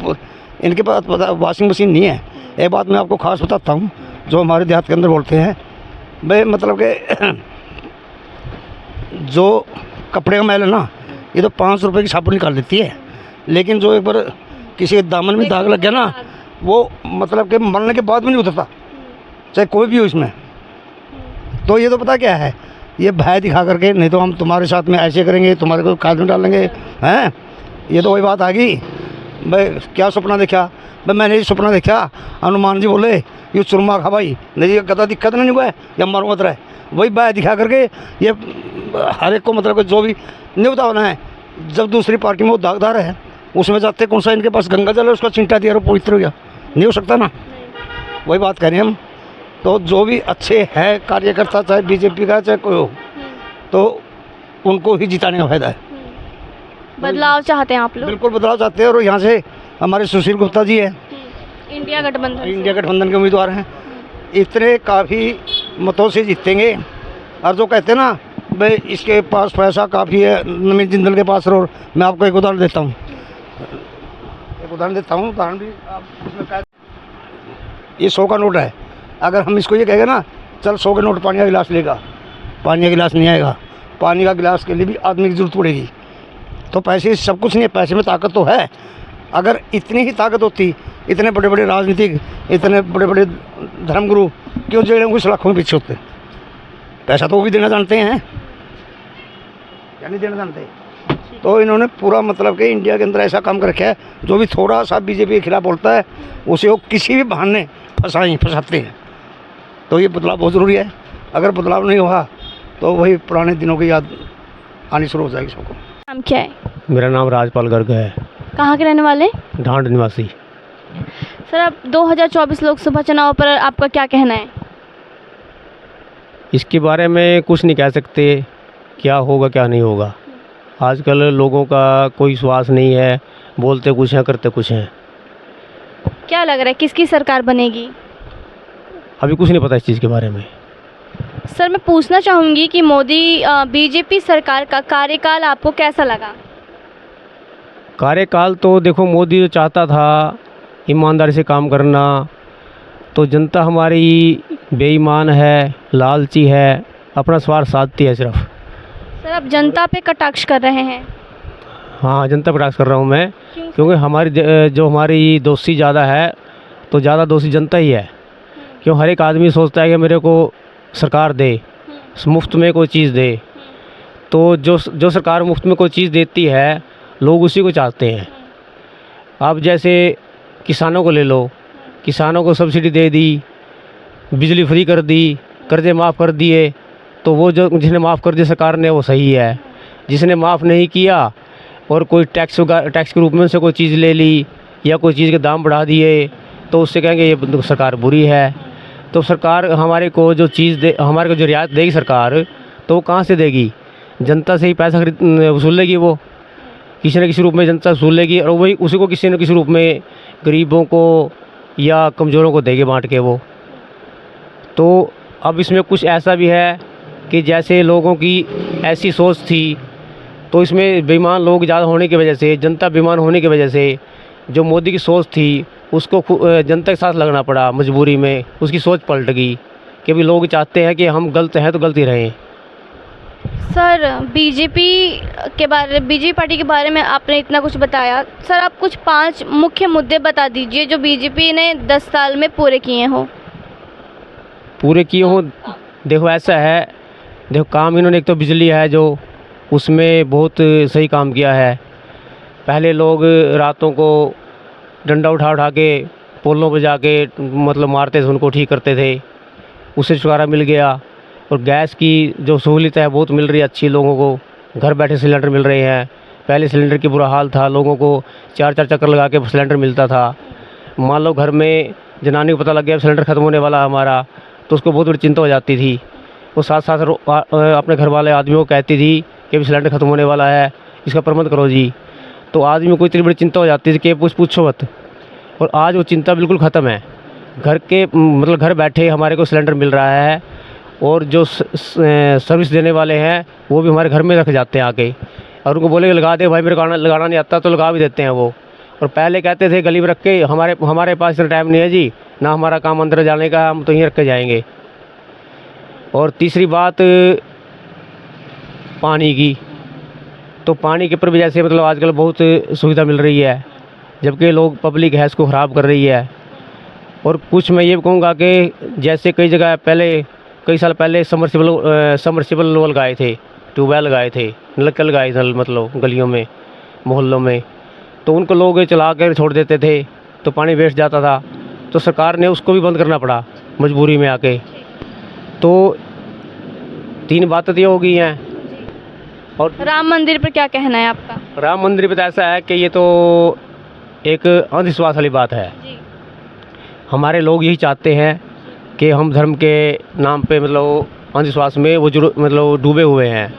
इनके पास वॉशिंग मशीन नहीं है। एक बात मैं आपको खास बताता हूँ, जो हमारे देहात के अंदर बोलते हैं भाई, मतलब कि जो कपड़े का मैल है ना, ये तो 5 रुपये की साबुन निकाल देती है, लेकिन जो एक बार किसी के दामन में दाग लग गया ना, वो मतलब कि मरने के बाद भी नहीं उतरता, चाहे कोई भी हो इसमें। तो ये तो पता क्या है, ये भय दिखा करके, नहीं तो हम तुम्हारे साथ में ऐसे करेंगे, तुम्हारे को काज में डालेंगे, हैं। ये तो वही बात आ गई भाई, क्या सपना देखा भाई, मैंने ये सपना देखा, हनुमान जी बोले ये चुरमा खा भाई, नहीं गदा दिक्कत नहीं हुआ है या मर मत रहे, वही भय दिखा करके ये हर एक को मतलब कि जो भी नहीं बताना है। जब दूसरी पार्टी में वो दागदार है, उसमें जाते कौन सा इनके पास गंगा जल है, उसका चिंटा दिया और पवित्र हो गया, नहीं हो सकता ना। वही बात कह रहे हैं हम। तो जो भी अच्छे हैं कार्यकर्ता, चाहे बीजेपी का चाहे कोई हो, तो उनको ही जिताने का फायदा है। बदलाव चाहते हैं आप लोग? बिल्कुल बदलाव चाहते हैं, और यहाँ से हमारे सुशील गुप्ता जी हैं, इंडिया गठबंधन के उम्मीदवार हैं, इतने काफ़ी मतों से जीतेंगे। और जो कहते हैं ना भाई इसके पास पैसा काफ़ी है, नवीन जिंदल के पास, और मैं आपको एक उदाहरण देता हूँ, उदाहरण भी आप उसमें कह, ये 100 का नोट है, अगर हम इसको ये कहेंगे ना चल 100 के नोट पानी का गिलास लेगा, पानी का गिलास नहीं आएगा, पानी का गिलास के लिए भी आदमी की जरूरत पड़ेगी। तो पैसे सब कुछ नहीं है, पैसे में ताकत तो है। अगर इतनी ही ताकत होती, इतने बड़े बड़े राजनीतिक, इतने बड़े बड़े धर्मगुरु क्यों जेल में कुछ लाखों में पीछे होते? पैसा तो वो भी देना जानते हैं, क्या नहीं देना जानते? तो इन्होंने पूरा मतलब कि इंडिया के अंदर ऐसा काम कर रखा है, जो भी थोड़ा सा बीजेपी के खिलाफ बोलता है उसे वो किसी भी बहाने फंसाते हैं। तो ये बदलाव बहुत ज़रूरी है। अगर बदलाव नहीं हुआ तो वही पुराने दिनों की याद आनी शुरू हो जाएगी सबको। नाम क्या है? मेरा नाम राजपाल गर्ग है, कहाँ के रहने वाले? ढांड निवासी। सर, अब 2024 लोकसभा चुनाव पर आपका क्या कहना है? इसके बारे में कुछ नहीं कह सकते, क्या होगा क्या नहीं होगा। आजकल लोगों का कोई विश्वास नहीं है, बोलते कुछ हैं करते कुछ हैं। क्या लग रहा है किसकी सरकार बनेगी? अभी कुछ नहीं पता इस चीज़ के बारे में। सर, मैं पूछना चाहूँगी कि मोदी बीजेपी सरकार का कार्यकाल आपको कैसा लगा? कार्यकाल तो देखो, मोदी जो चाहता था ईमानदारी से काम करना, तो जनता हमारी बेईमान है, लालची है, अपना स्वार्थ साधती है सिर्फ। सर, आप जनता पे कटाक्ष कर रहे हैं? हाँ, जनता पर कटाक्ष कर रहा हूँ मैं, क्योंकि हमारी दोस्ती ज़्यादा है, तो ज़्यादा दोस्ती जनता ही है। क्यों, हर एक आदमी सोचता है कि मेरे को सरकार दे, मुफ्त में कोई चीज़ दे। तो जो सरकार मुफ्त में कोई चीज़ देती है, लोग उसी को चाहते हैं। अब जैसे किसानों को ले लो, किसानों को सब्सिडी दे दी, बिजली फ्री कर दी, कर्जे माफ़ कर दिए, तो वो जो जिसने माफ़ कर दिया सरकार ने वो सही है। जिसने माफ़ नहीं किया और कोई टैक्स के रूप में उनसे कोई चीज़ ले ली या कोई चीज़ के दाम बढ़ा दिए, तो उससे कहेंगे ये सरकार बुरी है। तो सरकार हमारे को जो चीज़ दे, हमारे को जो रियायत देगी सरकार, तो वो कहाँ से देगी? जनता से ही पैसा वसूल लेगी, वो किसी न किसी रूप में जनता वसूल लेगी, और वही उसी को किसी न किसी रूप में गरीबों को या कमज़ोरों को देगी बांट के वो। तो अब इसमें कुछ ऐसा भी है कि जैसे लोगों की ऐसी सोच थी, तो इसमें बेईमान लोग ज़्यादा होने की वजह से, जनता बेईमान होने की वजह से, जो मोदी की सोच थी उसको जनता के साथ लगना पड़ा मजबूरी में। उसकी सोच पलट गई कि भी लोग चाहते हैं कि हम गलत हैं तो गलती रहें। सर बीजेपी पार्टी के बारे में आपने इतना कुछ बताया, सर आप कुछ 5 मुख्य मुद्दे बता दीजिए जो बीजेपी ने 10 साल में पूरे किए हों। पूरे किए हों, देखो ऐसा है, देखो काम इन्होंने, एक तो बिजली है जो उसमें बहुत सही काम किया है। पहले लोग रातों को डंडा उठा उठा के पोलों पे जाके मतलब मारते थे, उनको ठीक करते थे, उससे छुटकारा मिल गया। और गैस की जो सहूलियत है बहुत मिल रही है अच्छी, लोगों को घर बैठे सिलेंडर मिल रहे हैं। पहले सिलेंडर की बुरा हाल था, लोगों को 4-4 चक्कर लगा के सिलेंडर मिलता था। मान लो घर में जनानी को पता लग गया सिलेंडर ख़त्म होने वाला हमारा, तो उसको बहुत बड़ी चिंता हो जाती थी। वो साथ साथ अपने घर वाले आदमियों को कहती थी कि भी सिलेंडर ख़त्म होने वाला है, इसका प्रबंध करो जी। तो आदमी को इतनी बड़ी चिंता हो जाती थी कि पूछो मत। और आज वो चिंता बिल्कुल ख़त्म है। घर के मतलब घर बैठे हमारे को सिलेंडर मिल रहा है, और जो सर्विस देने वाले हैं वो भी हमारे घर में रख जाते हैं आके, और उनको बोले लगा दे भाई, मेरे को लगाना नहीं आता, तो लगा भी देते हैं वो। और पहले कहते थे गली में रख के, हमारे पास इतना टाइम नहीं है जी, ना हमारा काम अंदर जाने का, हम तो यहीं रख के जाएंगे। और तीसरी बात पानी की, तो पानी के ऊपर भी जैसे मतलब आजकल बहुत सुविधा मिल रही है, जबकि लोग पब्लिक है इसको ख़राब कर रही है। और कुछ मैं ये कहूँगा कि जैसे कई जगह कई साल पहले समरसिबल लगाए थे, ट्यूबवेल लगाए थे, नलकल लगाए थे, मतलब गलियों में मोहल्लों में, तो उनको लोग चला कर छोड़ देते थे तो पानी वेस्ट जाता था। तो सरकार ने उसको भी बंद करना पड़ा मजबूरी में आके। तो 3 बातें ये हो गई हैं। और राम मंदिर पर क्या कहना है आपका? राम मंदिर पर तो ऐसा है कि ये तो एक अंधविश्वास वाली बात है। हमारे लोग यही चाहते हैं कि हम धर्म के नाम पे मतलब अंधविश्वास में वो मतलब डूबे हुए हैं,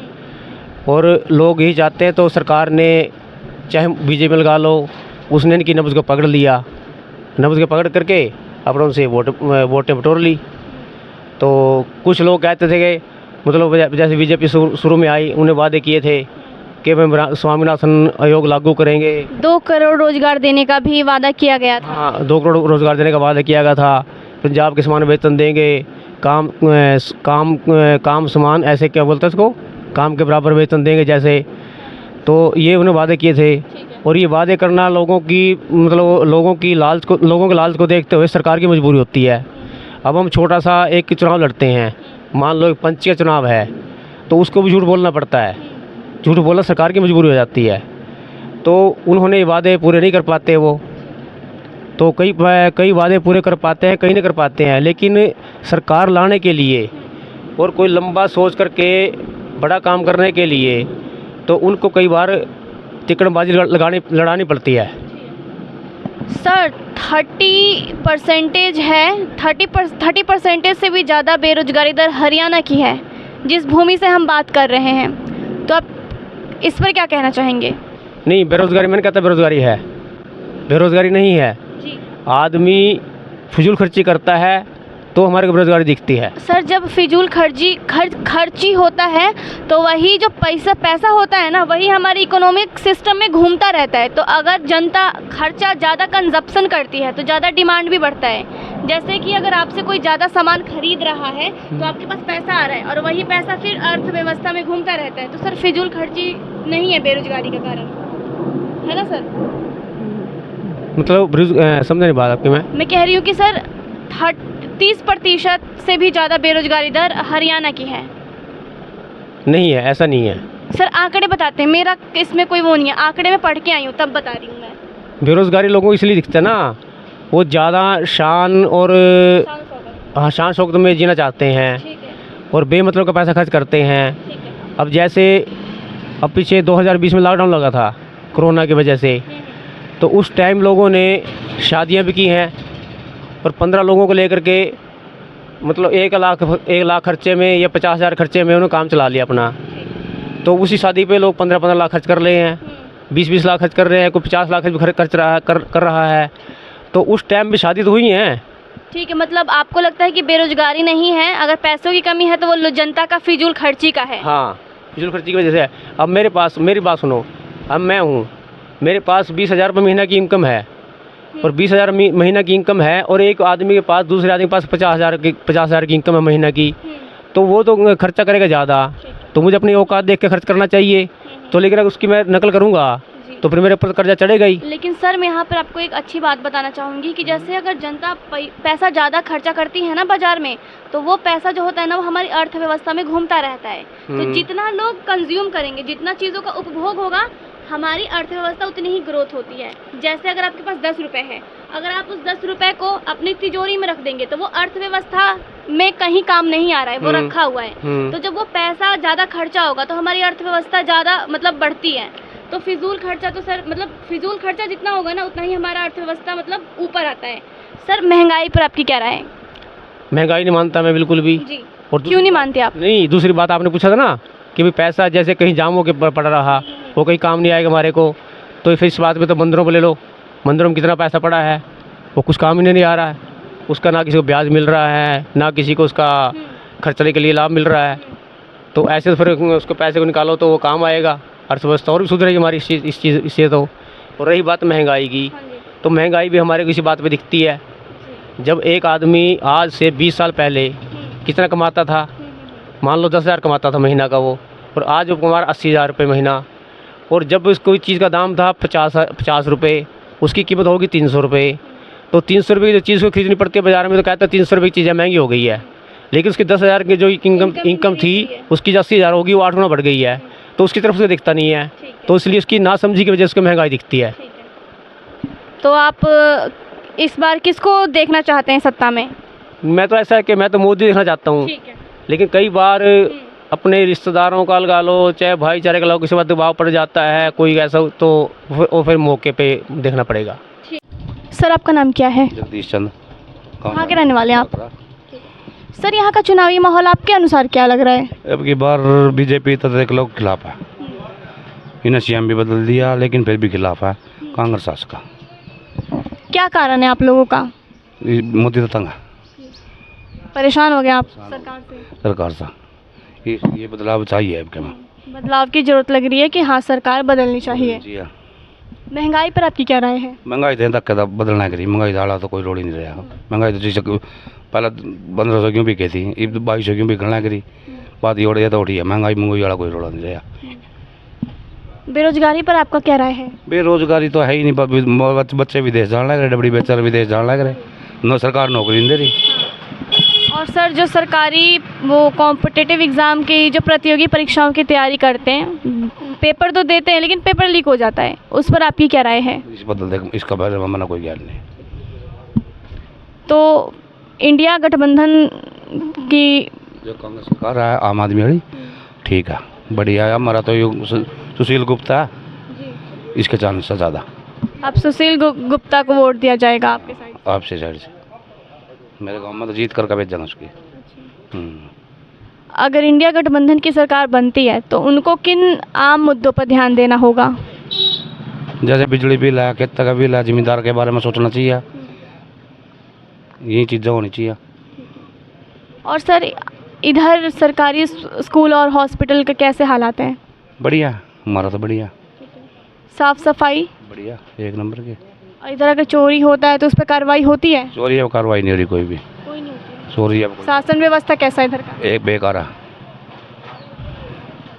और लोग यही चाहते हैं। तो सरकार ने चाहे बीजेपी लगा लो, उसने इनकी नब्ज़ को पकड़ लिया, नब्ज़ को पकड़ करके अपनों से वोटें बटोर ली। तो कुछ लोग कहते थे कि मतलब जैसे बीजेपी शुरू में आई, उन्हें वादे किए थे कि हम स्वामीनाथन आयोग लागू करेंगे, 2 करोड़ रोजगार देने का भी वादा किया गया था। हाँ, 2 करोड़ रोजगार देने का वादा किया गया था। पंजाब के समान वेतन देंगे, काम समान, ऐसे क्या बोलते हैं इसको, काम के बराबर वेतन देंगे जैसे। तो ये उन्हें वादे किए थे। और ये वादे करना लोगों के लालच को देखते हुए सरकार की मजबूरी होती है। अब हम छोटा सा एक चुनाव लड़ते हैं, मान लो एक पंच का चुनाव है, तो उसको भी झूठ बोलना पड़ता है। झूठ बोलना सरकार की मजबूरी हो जाती है। तो उन्होंने ये वादे पूरे नहीं कर पाते वो, तो कई वादे पूरे कर पाते हैं, कई नहीं कर पाते हैं। लेकिन सरकार लाने के लिए और कोई लंबा सोच करके बड़ा काम करने के लिए तो उनको कई बार तिकड़बाजी लड़ानी पड़ती है। सर 30% है, 30% से भी ज़्यादा बेरोजगारी दर हरियाणा की है, जिस भूमि से हम बात कर रहे हैं। तो आप इस पर क्या कहना चाहेंगे? नहीं, बेरोजगारी मैंने कहता बेरोजगारी है, बेरोजगारी नहीं है। आदमी फिजूल खर्ची करता है तो हमारे को बेरोजगारी दिखती है। सर जब फिजूल खर्ची होता है तो वही जो पैसा होता है ना, वही हमारे इकोनॉमिक सिस्टम में घूमता रहता है। तो अगर जनता खर्चा ज़्यादा कंजप्शन करती है तो ज़्यादा डिमांड भी बढ़ता है। जैसे कि अगर आपसे कोई ज़्यादा सामान खरीद रहा है तो आपके पास पैसा आ रहा है, और वही पैसा फिर अर्थव्यवस्था में घूमता रहता है। तो सर फिजूल खर्ची नहीं है बेरोजगारी का कारण, है ना सर? मतलब समझ नहीं बात आपकी। मैं कह रही हूँ कि सर 30% से भी ज़्यादा बेरोजगारी दर हरियाणा की है। नहीं है, ऐसा नहीं है सर। आंकड़े बताते हैं, मेरा इसमें कोई वो नहीं है, आंकड़े में पढ़ के आई हूँ तब बता रही हूँ मैं। बेरोजगारी लोगों को इसलिए दिखता है ना, वो ज़्यादा शान शौकत में जीना चाहते हैं और बेमतलब का पैसा खर्च करते हैं। अब जैसे पीछे 2020 में लॉकडाउन लगा था कोरोना की वजह से, तो उस टाइम लोगों ने शादियां भी की हैं, और 15 लोगों को लेकर के मतलब 1 लाख खर्चे में या 50,000 खर्चे में उन्होंने काम चला लिया अपना। तो उसी शादी पे लोग 15 लाख खर्च कर रहे हैं, 20 लाख खर्च कर रहे हैं, कोई 50 लाख भी खर्च कर रहा है। तो उस टाइम भी शादी तो हुई हैं। ठीक है, मतलब आपको लगता है कि बेरोजगारी नहीं है, अगर पैसों की कमी है तो वो जनता का फिजूल खर्ची का है। हाँ, फिजूल खर्ची की वजह से है। अब मेरी बात सुनो, अब मैं हूँ, मेरे पास 20,000 रुपये महीना की इनकम है, और 20,000 महीना की इनकम है, और एक आदमी के पास, दूसरे आदमी के पास 50,000 की इनकम है महीना की, तो वो तो खर्चा करेगा ज़्यादा। तो मुझे अपनी औकात देख के खर्च करना चाहिए। तो लेकिन अगर उसकी मैं नकल करूँगा तो फिर मेरे ऊपर कर्जा चढ़ेगा ही। लेकिन सर मैं यहाँ पर आपको एक अच्छी बात बताना चाहूँगी कि जैसे अगर जनता पैसा ज़्यादा खर्चा करती है ना बाजार में, तो वो पैसा जो होता है ना वो हमारी अर्थव्यवस्था में घूमता रहता है। तो जितना लोग कंज्यूम करेंगे, जितना चीज़ों का उपभोग होगा, हमारी अर्थव्यवस्था उतनी ही ग्रोथ होती है। जैसे अगर आपके पास 10 रुपये है, अगर आप उस 10 रुपये को अपनी तिजोरी में रख देंगे तो वो अर्थव्यवस्था में कहीं काम नहीं आ रहा है, वो रखा हुआ है। तो जब वो पैसा ज़्यादा खर्चा होगा तो हमारी अर्थव्यवस्था ज़्यादा मतलब बढ़ती है। तो फिजूल खर्चा तो सर मतलब फिजूल खर्चा जितना होगा ना उतना ही हमारा अर्थव्यवस्था मतलब ऊपर आता है। सर महंगाई पर आपकी क्या राय है? महंगाई नहीं मानता मैं बिल्कुल भी। जी। और क्यों नहीं मानते आप? नहीं, दूसरी बात आपने पूछा था ना कि भाई पैसा जैसे कहीं जाम होके पड़ा रहा, वो कहीं काम नहीं आएगा हमारे को, तो फिर इस बात पे तो मंदिरों पर ले लो। मंदिरों में कितना पैसा पड़ा है, वो कुछ काम ही नहीं आ रहा है, उसका ना किसी को ब्याज मिल रहा है, ना किसी को उसका खर्चने के लिए लाभ मिल रहा है। तो ऐसे तो फिर उसको पैसे को निकालो तो वो काम आएगा, अर्थव्यवस्था और भी सुधरेगी हमारी इस चीज़ इससे। तो और रही बात महंगाई की, तो महंगाई भी हमारे किसी बात पे दिखती है। जब एक आदमी आज से 20 साल पहले कितना कमाता था, मान लो 10,000 कमाता था महीना का वो, और आज वो कमा 80,000 रुपये महीना। और जब उस कोई चीज़ का दाम था 50 रुपये, उसकी कीमत होगी 300 रुपये। तो 300 रुपये की जो चीज़ को खरीदनी पड़ती है बाज़ार में, तो कहता है 300 रुपये की चीज़ें महंगी हो गई है। लेकिन उसकी 10,000 की जो इनकम थी उसकी 80,000 होगी, वो 8 गुना बढ़ गई है। तो उसकी तरफ से दिखता नहीं है, तो इसलिए उसकी नासमझी की वजह से उसको महंगाई दिखती है। तो आप इस बार किसको देखना चाहते हैं सत्ता में? मैं तो ऐसा है कि मैं तो मोदी देखना चाहता हूँ, लेकिन कई बार अपने रिश्तेदारों का लगा लो, चाहे भाईचारे का लो, किसी बात दबाव पड़ जाता है कोई ऐसा, तो वो फिर मौके पे देखना पड़ेगा। सर आपका नाम क्या है? जगदीश चंद। कहाँ के रहने वाले हैं आप? सर यहाँ का चुनावी माहौल आपके अनुसार क्या लग रहा है? अब की बार बीजेपी तो देख लो खिलाफ है, इन्हें सीएम भी बदल दिया लेकिन फिर भी खिलाफ है कांग्रेस सास का। क्या कारण है आप लोगों का? मोदी तो तंग है, परेशान हो गए आप सरकार से? ये बदलाव चाहिए अब क्या? बदलाव की जरूरत लग रही है कि हाँ सरकार बदलनी चाहिए। जी हाँ। महंगाई पर आपकी क्या राय है? महंगाई तो तक का बदलना करी, महंगाई दाड़ा तो कोई रोड़ ही नहीं रहा। महंगाई तो जैसे पहले 1500 क्यों भी कहती, अब 2200 क्यों भी गणना करी, बात ये उड़ी तो उठी है। महंगाई मंगाई वाला कोई रोड़ा नहीं रहा। बेरोजगारी पर आपका क्या राय है? बेरोजगारी तो है ही नहीं, बच्चे विदेश जाने लग रहे, डबड़ी बेचारे विदेश जाने लग रहे, न सरकार नौकरी नहीं दे रही। और सर जो सरकारी वो कॉम्पिटिटिव एग्ज़ाम की जो प्रतियोगी परीक्षाओं की तैयारी करते हैं, पेपर तो देते हैं लेकिन पेपर लीक हो जाता है, उस पर आपकी क्या राय है? इस बदल देख, इसका बारे में मना कोई ज्ञान नहीं। तो इंडिया गठबंधन की जो कांग्रेस सरकार है आम आदमी वाली, ठीक है, बढ़िया है। हमारा तो ये सुशील गुप्ता है, इसके चांस से ज़्यादा। आप सुशील गुप्ता को वोट दिया जाएगा आपके साइड? आपसे साइड से मेरे गांव में तो जीत कर भेजना उसकी। अगर इंडिया गठबंधन की सरकार बनती है तो उनको किन आम मुद्दों पर ध्यान देना होगा? जैसे बिजली बिल है, खेत का बिल है, जिम्मेदार के बारे में सोचना चाहिए, यही चीज़ें होनी चाहिए। और सर इधर सरकारी स्कूल और हॉस्पिटल के कैसे हालात हैं? बढ़िया, हमारा तो बढ़िया। साफ सफाई बढ़िया, एक नंबर के। और इधर अगर चोरी होता है तो उस पर कार्रवाई होती है? चोरी है कार्रवाई नहीं हो रही कोई भी, चोरी है। शासन व्यवस्था कैसा है इधर का? एक बेकार है।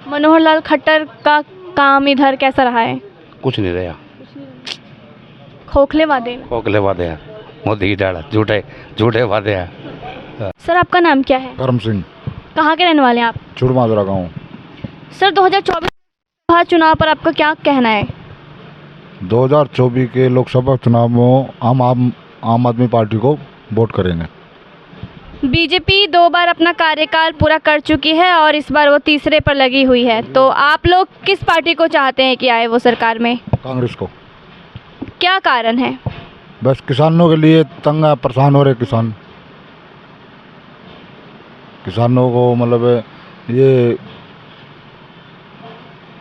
मनोहर लाल खट्टर का काम इधर कैसा रहा है? कुछ नहीं रहा, खोखले वादे। खोखले वादे हैं, मोदी की डाल, झूठे वादे हैं। सर आपका नाम क्या है? करम सिंह, कहाँ के रहने वाले हैं आप? चुड़माजरा गाँव। सर 2024 चुनाव पर आपका क्या कहना है? 2024 के लोकसभा चुनाव में आम आदमी पार्टी को वोट करेंगे। बीजेपी 2 बार अपना कार्यकाल पूरा कर चुकी है और इस बार वो तीसरे पर लगी हुई है, तो आप लोग किस पार्टी को चाहते हैं कि आए वो सरकार में? कांग्रेस को। क्या कारण है? बस किसानों के लिए तंग है, परेशान हो रहे किसानों को, मतलब ये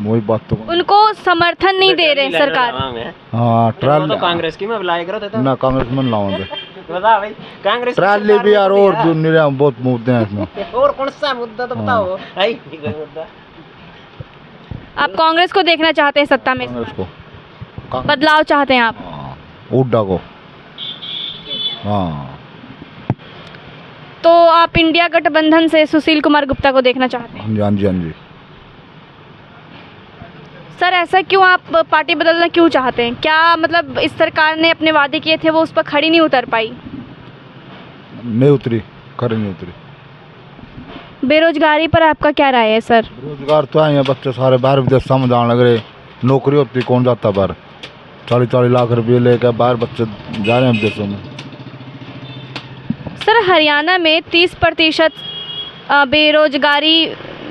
वही बात तो उनको समर्थन नहीं दे रहे सरकार। हाँ, ट्रायल तो कांग्रेस की मैं बुलाया करो ना, कांग्रेस में लाऊंगे बता भाई, कांग्रेस ट्रायल ले भी यार, और जो निरा बहुत मुद्दे हैं इसमें। और कौन सा मुद्दा तो बताओ। मुद्दा आप कांग्रेस को देखना चाहते हैं सत्ता में? कांग्रेस को, बदलाव चाहते हैं आप? हुड्डा को। हाँ, तो आप इंडिया गठबंधन से सुशील कुमार गुप्ता को देखना चाहते हैं? हाँ जी, हाँ जी, हाँ जी। सर ऐसा क्यों, आप पार्टी बदलना क्यों चाहते हैं? क्या मतलब इस सरकार ने अपने वादे किए थे वो उस पर खड़ी नहीं उतर पाई? नहीं उतरी, खरी नहीं उतरी। बेरोजगारी पर आपका क्या राय है सर? रोजगार तो आए हैं, बच्चे सारे बाहर विदेश में जाने लग रहे, नौकरी होती कौन जाता बाहर? 40-40 लाख रुपये लेकर बाहर बच्चे जा रहे हैं विदेशों में। सर हरियाणा में 30% बेरोजगारी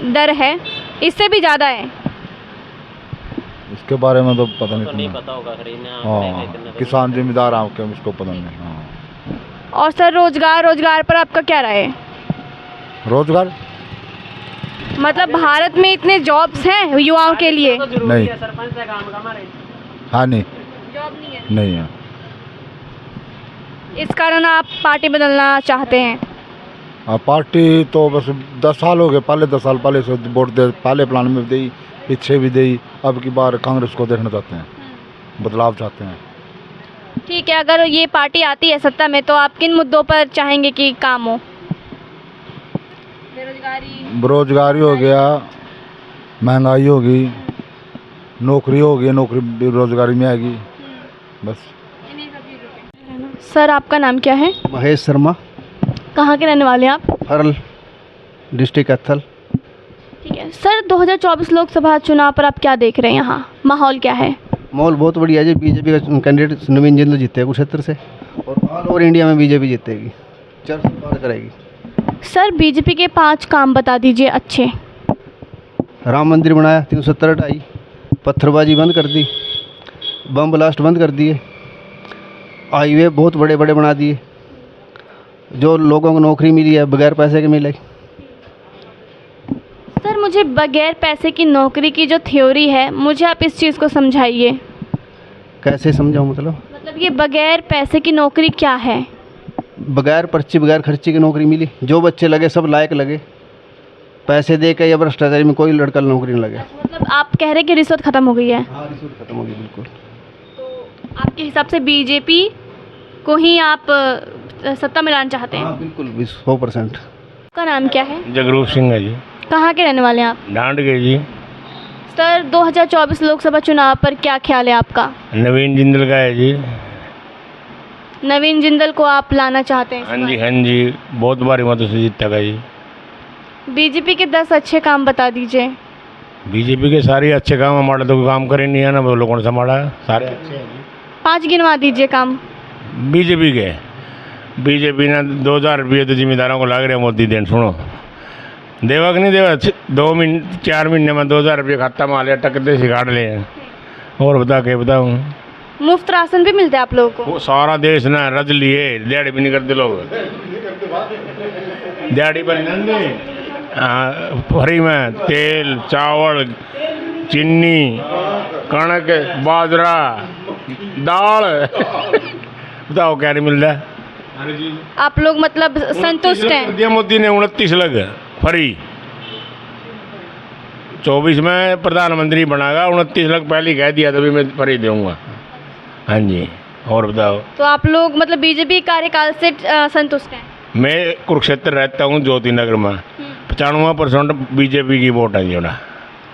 दर है, इससे भी ज़्यादा है। इसके बारे में तो पता नहीं पता होगा। हाँ, किसान जिम्मेदार आपके उसको पता नहीं। हाँ। और सर रोजगार पर आपका क्या राय है? रोजगार मतलब भारत में इतने जॉब्स हैं युवाओं के लिए? नहीं। हाँ नहीं, जॉब नहीं है। नहीं है। इस कारण आप पार्टी बदलना चाहते हैं? पार्टी तो बस 10 साल हो गए, पहले 10 साल पहले से वोट दे, पहले प्लान में दी, पीछे भी दी, अब की बार कांग्रेस को देखना चाहते हैं, बदलाव चाहते हैं। ठीक है, अगर ये पार्टी आती है सत्ता में तो आप किन मुद्दों पर चाहेंगे कि काम हो? बेरोजगारी हो गया, महंगाई होगी, नौकरी होगी, नौकरी बेरोजगारी में आएगी, बस। सर आपका नाम क्या है? महेश शर्मा, कहाँ के रहने वाले हैं आप? हरल, डिस्ट्रिक्ट कैथल। ठीक है सर, 2024 लोकसभा चुनाव पर आप क्या देख रहे हैं? यहाँ माहौल क्या है? माहौल बहुत बढ़िया है जी। बीजेपी का कैंडिडेट नवीन जिंदल जीते हैं कुरुक्षेत्र से, और ऑल ओवर इंडिया में बीजेपी जीतेगी, 400 पार करेगी। सर बीजेपी के 5 काम बता दीजिए अच्छे। राम मंदिर बनाया, 370 हटाई, पत्थरबाजी बंद कर दी, बम ब्लास्ट बंद कर दिए, हाईवे बहुत बड़े बड़े बना दिए, जो लोगों को नौकरी मिली है बगैर पैसे के मिले। सर मुझे बगैर पैसे की नौकरी की जो थ्योरी है, मुझे आप इस चीज़ को समझाइए। कैसे समझाऊँ? मतलब ये बगैर पैसे की नौकरी क्या है? बगैर पर्ची बगैर खर्ची की नौकरी मिली, जो बच्चे लगे सब लायक लगे, पैसे दे के या भ्रष्टाचारी में कोई लड़का नौकरी नहीं लगे। मतलब आप कह रहे हैं कि रिश्वत खत्म हो गई है? हाँ, रिश्वत खत्म हो गई बिल्कुल। तो आपके हिसाब से बीजेपी को ही आप सत्ता में लाना चाहते हैं? हाँ बिल्कुल, 100%। आपका नाम क्या है? जगरूप सिंह है जी। कहाँ के रहने वाले हैं आप? डांड गए जी। सर 2024 लोकसभा चुनाव पर क्या ख्याल है आपका? नवीन जिंदल का है जी। नवीन जिंदल को आप लाना चाहते हैं? हाँ जी, हाँ जी, बहुत भारी मतों से जीतेगा जी। बीजेपी के 10 अच्छे काम बता दीजिए। बीजेपी के सारे अच्छे काम, हमारे तो काम करे नहीं है ना, वो लोगों ने संभाला सारे अच्छे हैं जी। 5 गिनवा दीजिए काम बीजेपी के। बीजेपी ने 2000 रुपये तो जिम्मेदारों को लग रहे मोदी देन, सुनो देवा कि नहीं देवा? 4 महीने में 2000 रुपये खाता में आ लिया, टकते से काट ले। और बता के बताऊँ, मुफ्त राशन भी मिलता है आप लोगों को? वो सारा देश ना रज लिए, दिहाड़ी भी नहीं करते लोग, दिहाड़ी पर नहीं, फ्री में तेल, चावल, चीनी, कणक, बाजरा, दाल बताओ क्या नहीं मिलता है? आप लोग मतलब संतुष्ट हैं? मोदी ने 29 लग फ्री, 24 में प्रधानमंत्री बनागा, 29 लाख पहले ही कह दिया, तभी मैं फ्री दूंगा। हाँ जी, और बताओ। तो आप लोग मतलब बीजेपी कार्यकाल से संतुष्ट हैं? मैं कुरुक्षेत्र रहता हूँ ज्योति नगर में, 95% बीजेपी की वोट है जोड़ा।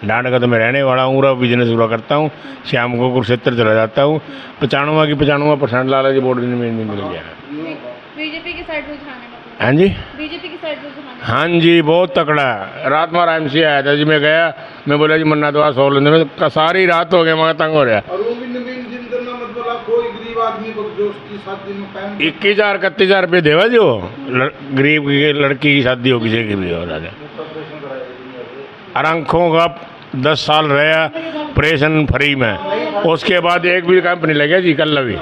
डांड का तो मैं रहने वाला हूँ, बिजनेस पूरा करता हूँ, शाम को कुरुक्षेत्र चला जाता हूँ। 95% लाला जी वोट में मिल गया। बीजेपी की साइड रुझान है? हाँ जी, बीजेपी की साइड रुझान है? हाँ जी, बहुत तकड़ा। रात में MC आया था जी, मैं गया, मैं बोला जी मन्ना तो सो लेंगे, मैं सारी रात हो गया, मैं तंग हो रहा। 21,000-31,000 रुपये देवा जो गरीब की लड़की की शादी हो किसी की भी हो रहा है। आंखों का 10 साल रहा ऑपरेशन फ्री में, उसके बाद एक भी कंपनी लगे जी कल भी।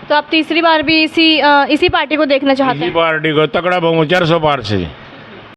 तो आप तीसरी बार भी इसी पार्टी को देखना चाहते हैं? इसी पार्टी को तकड़ा बहुमत 400 पार से।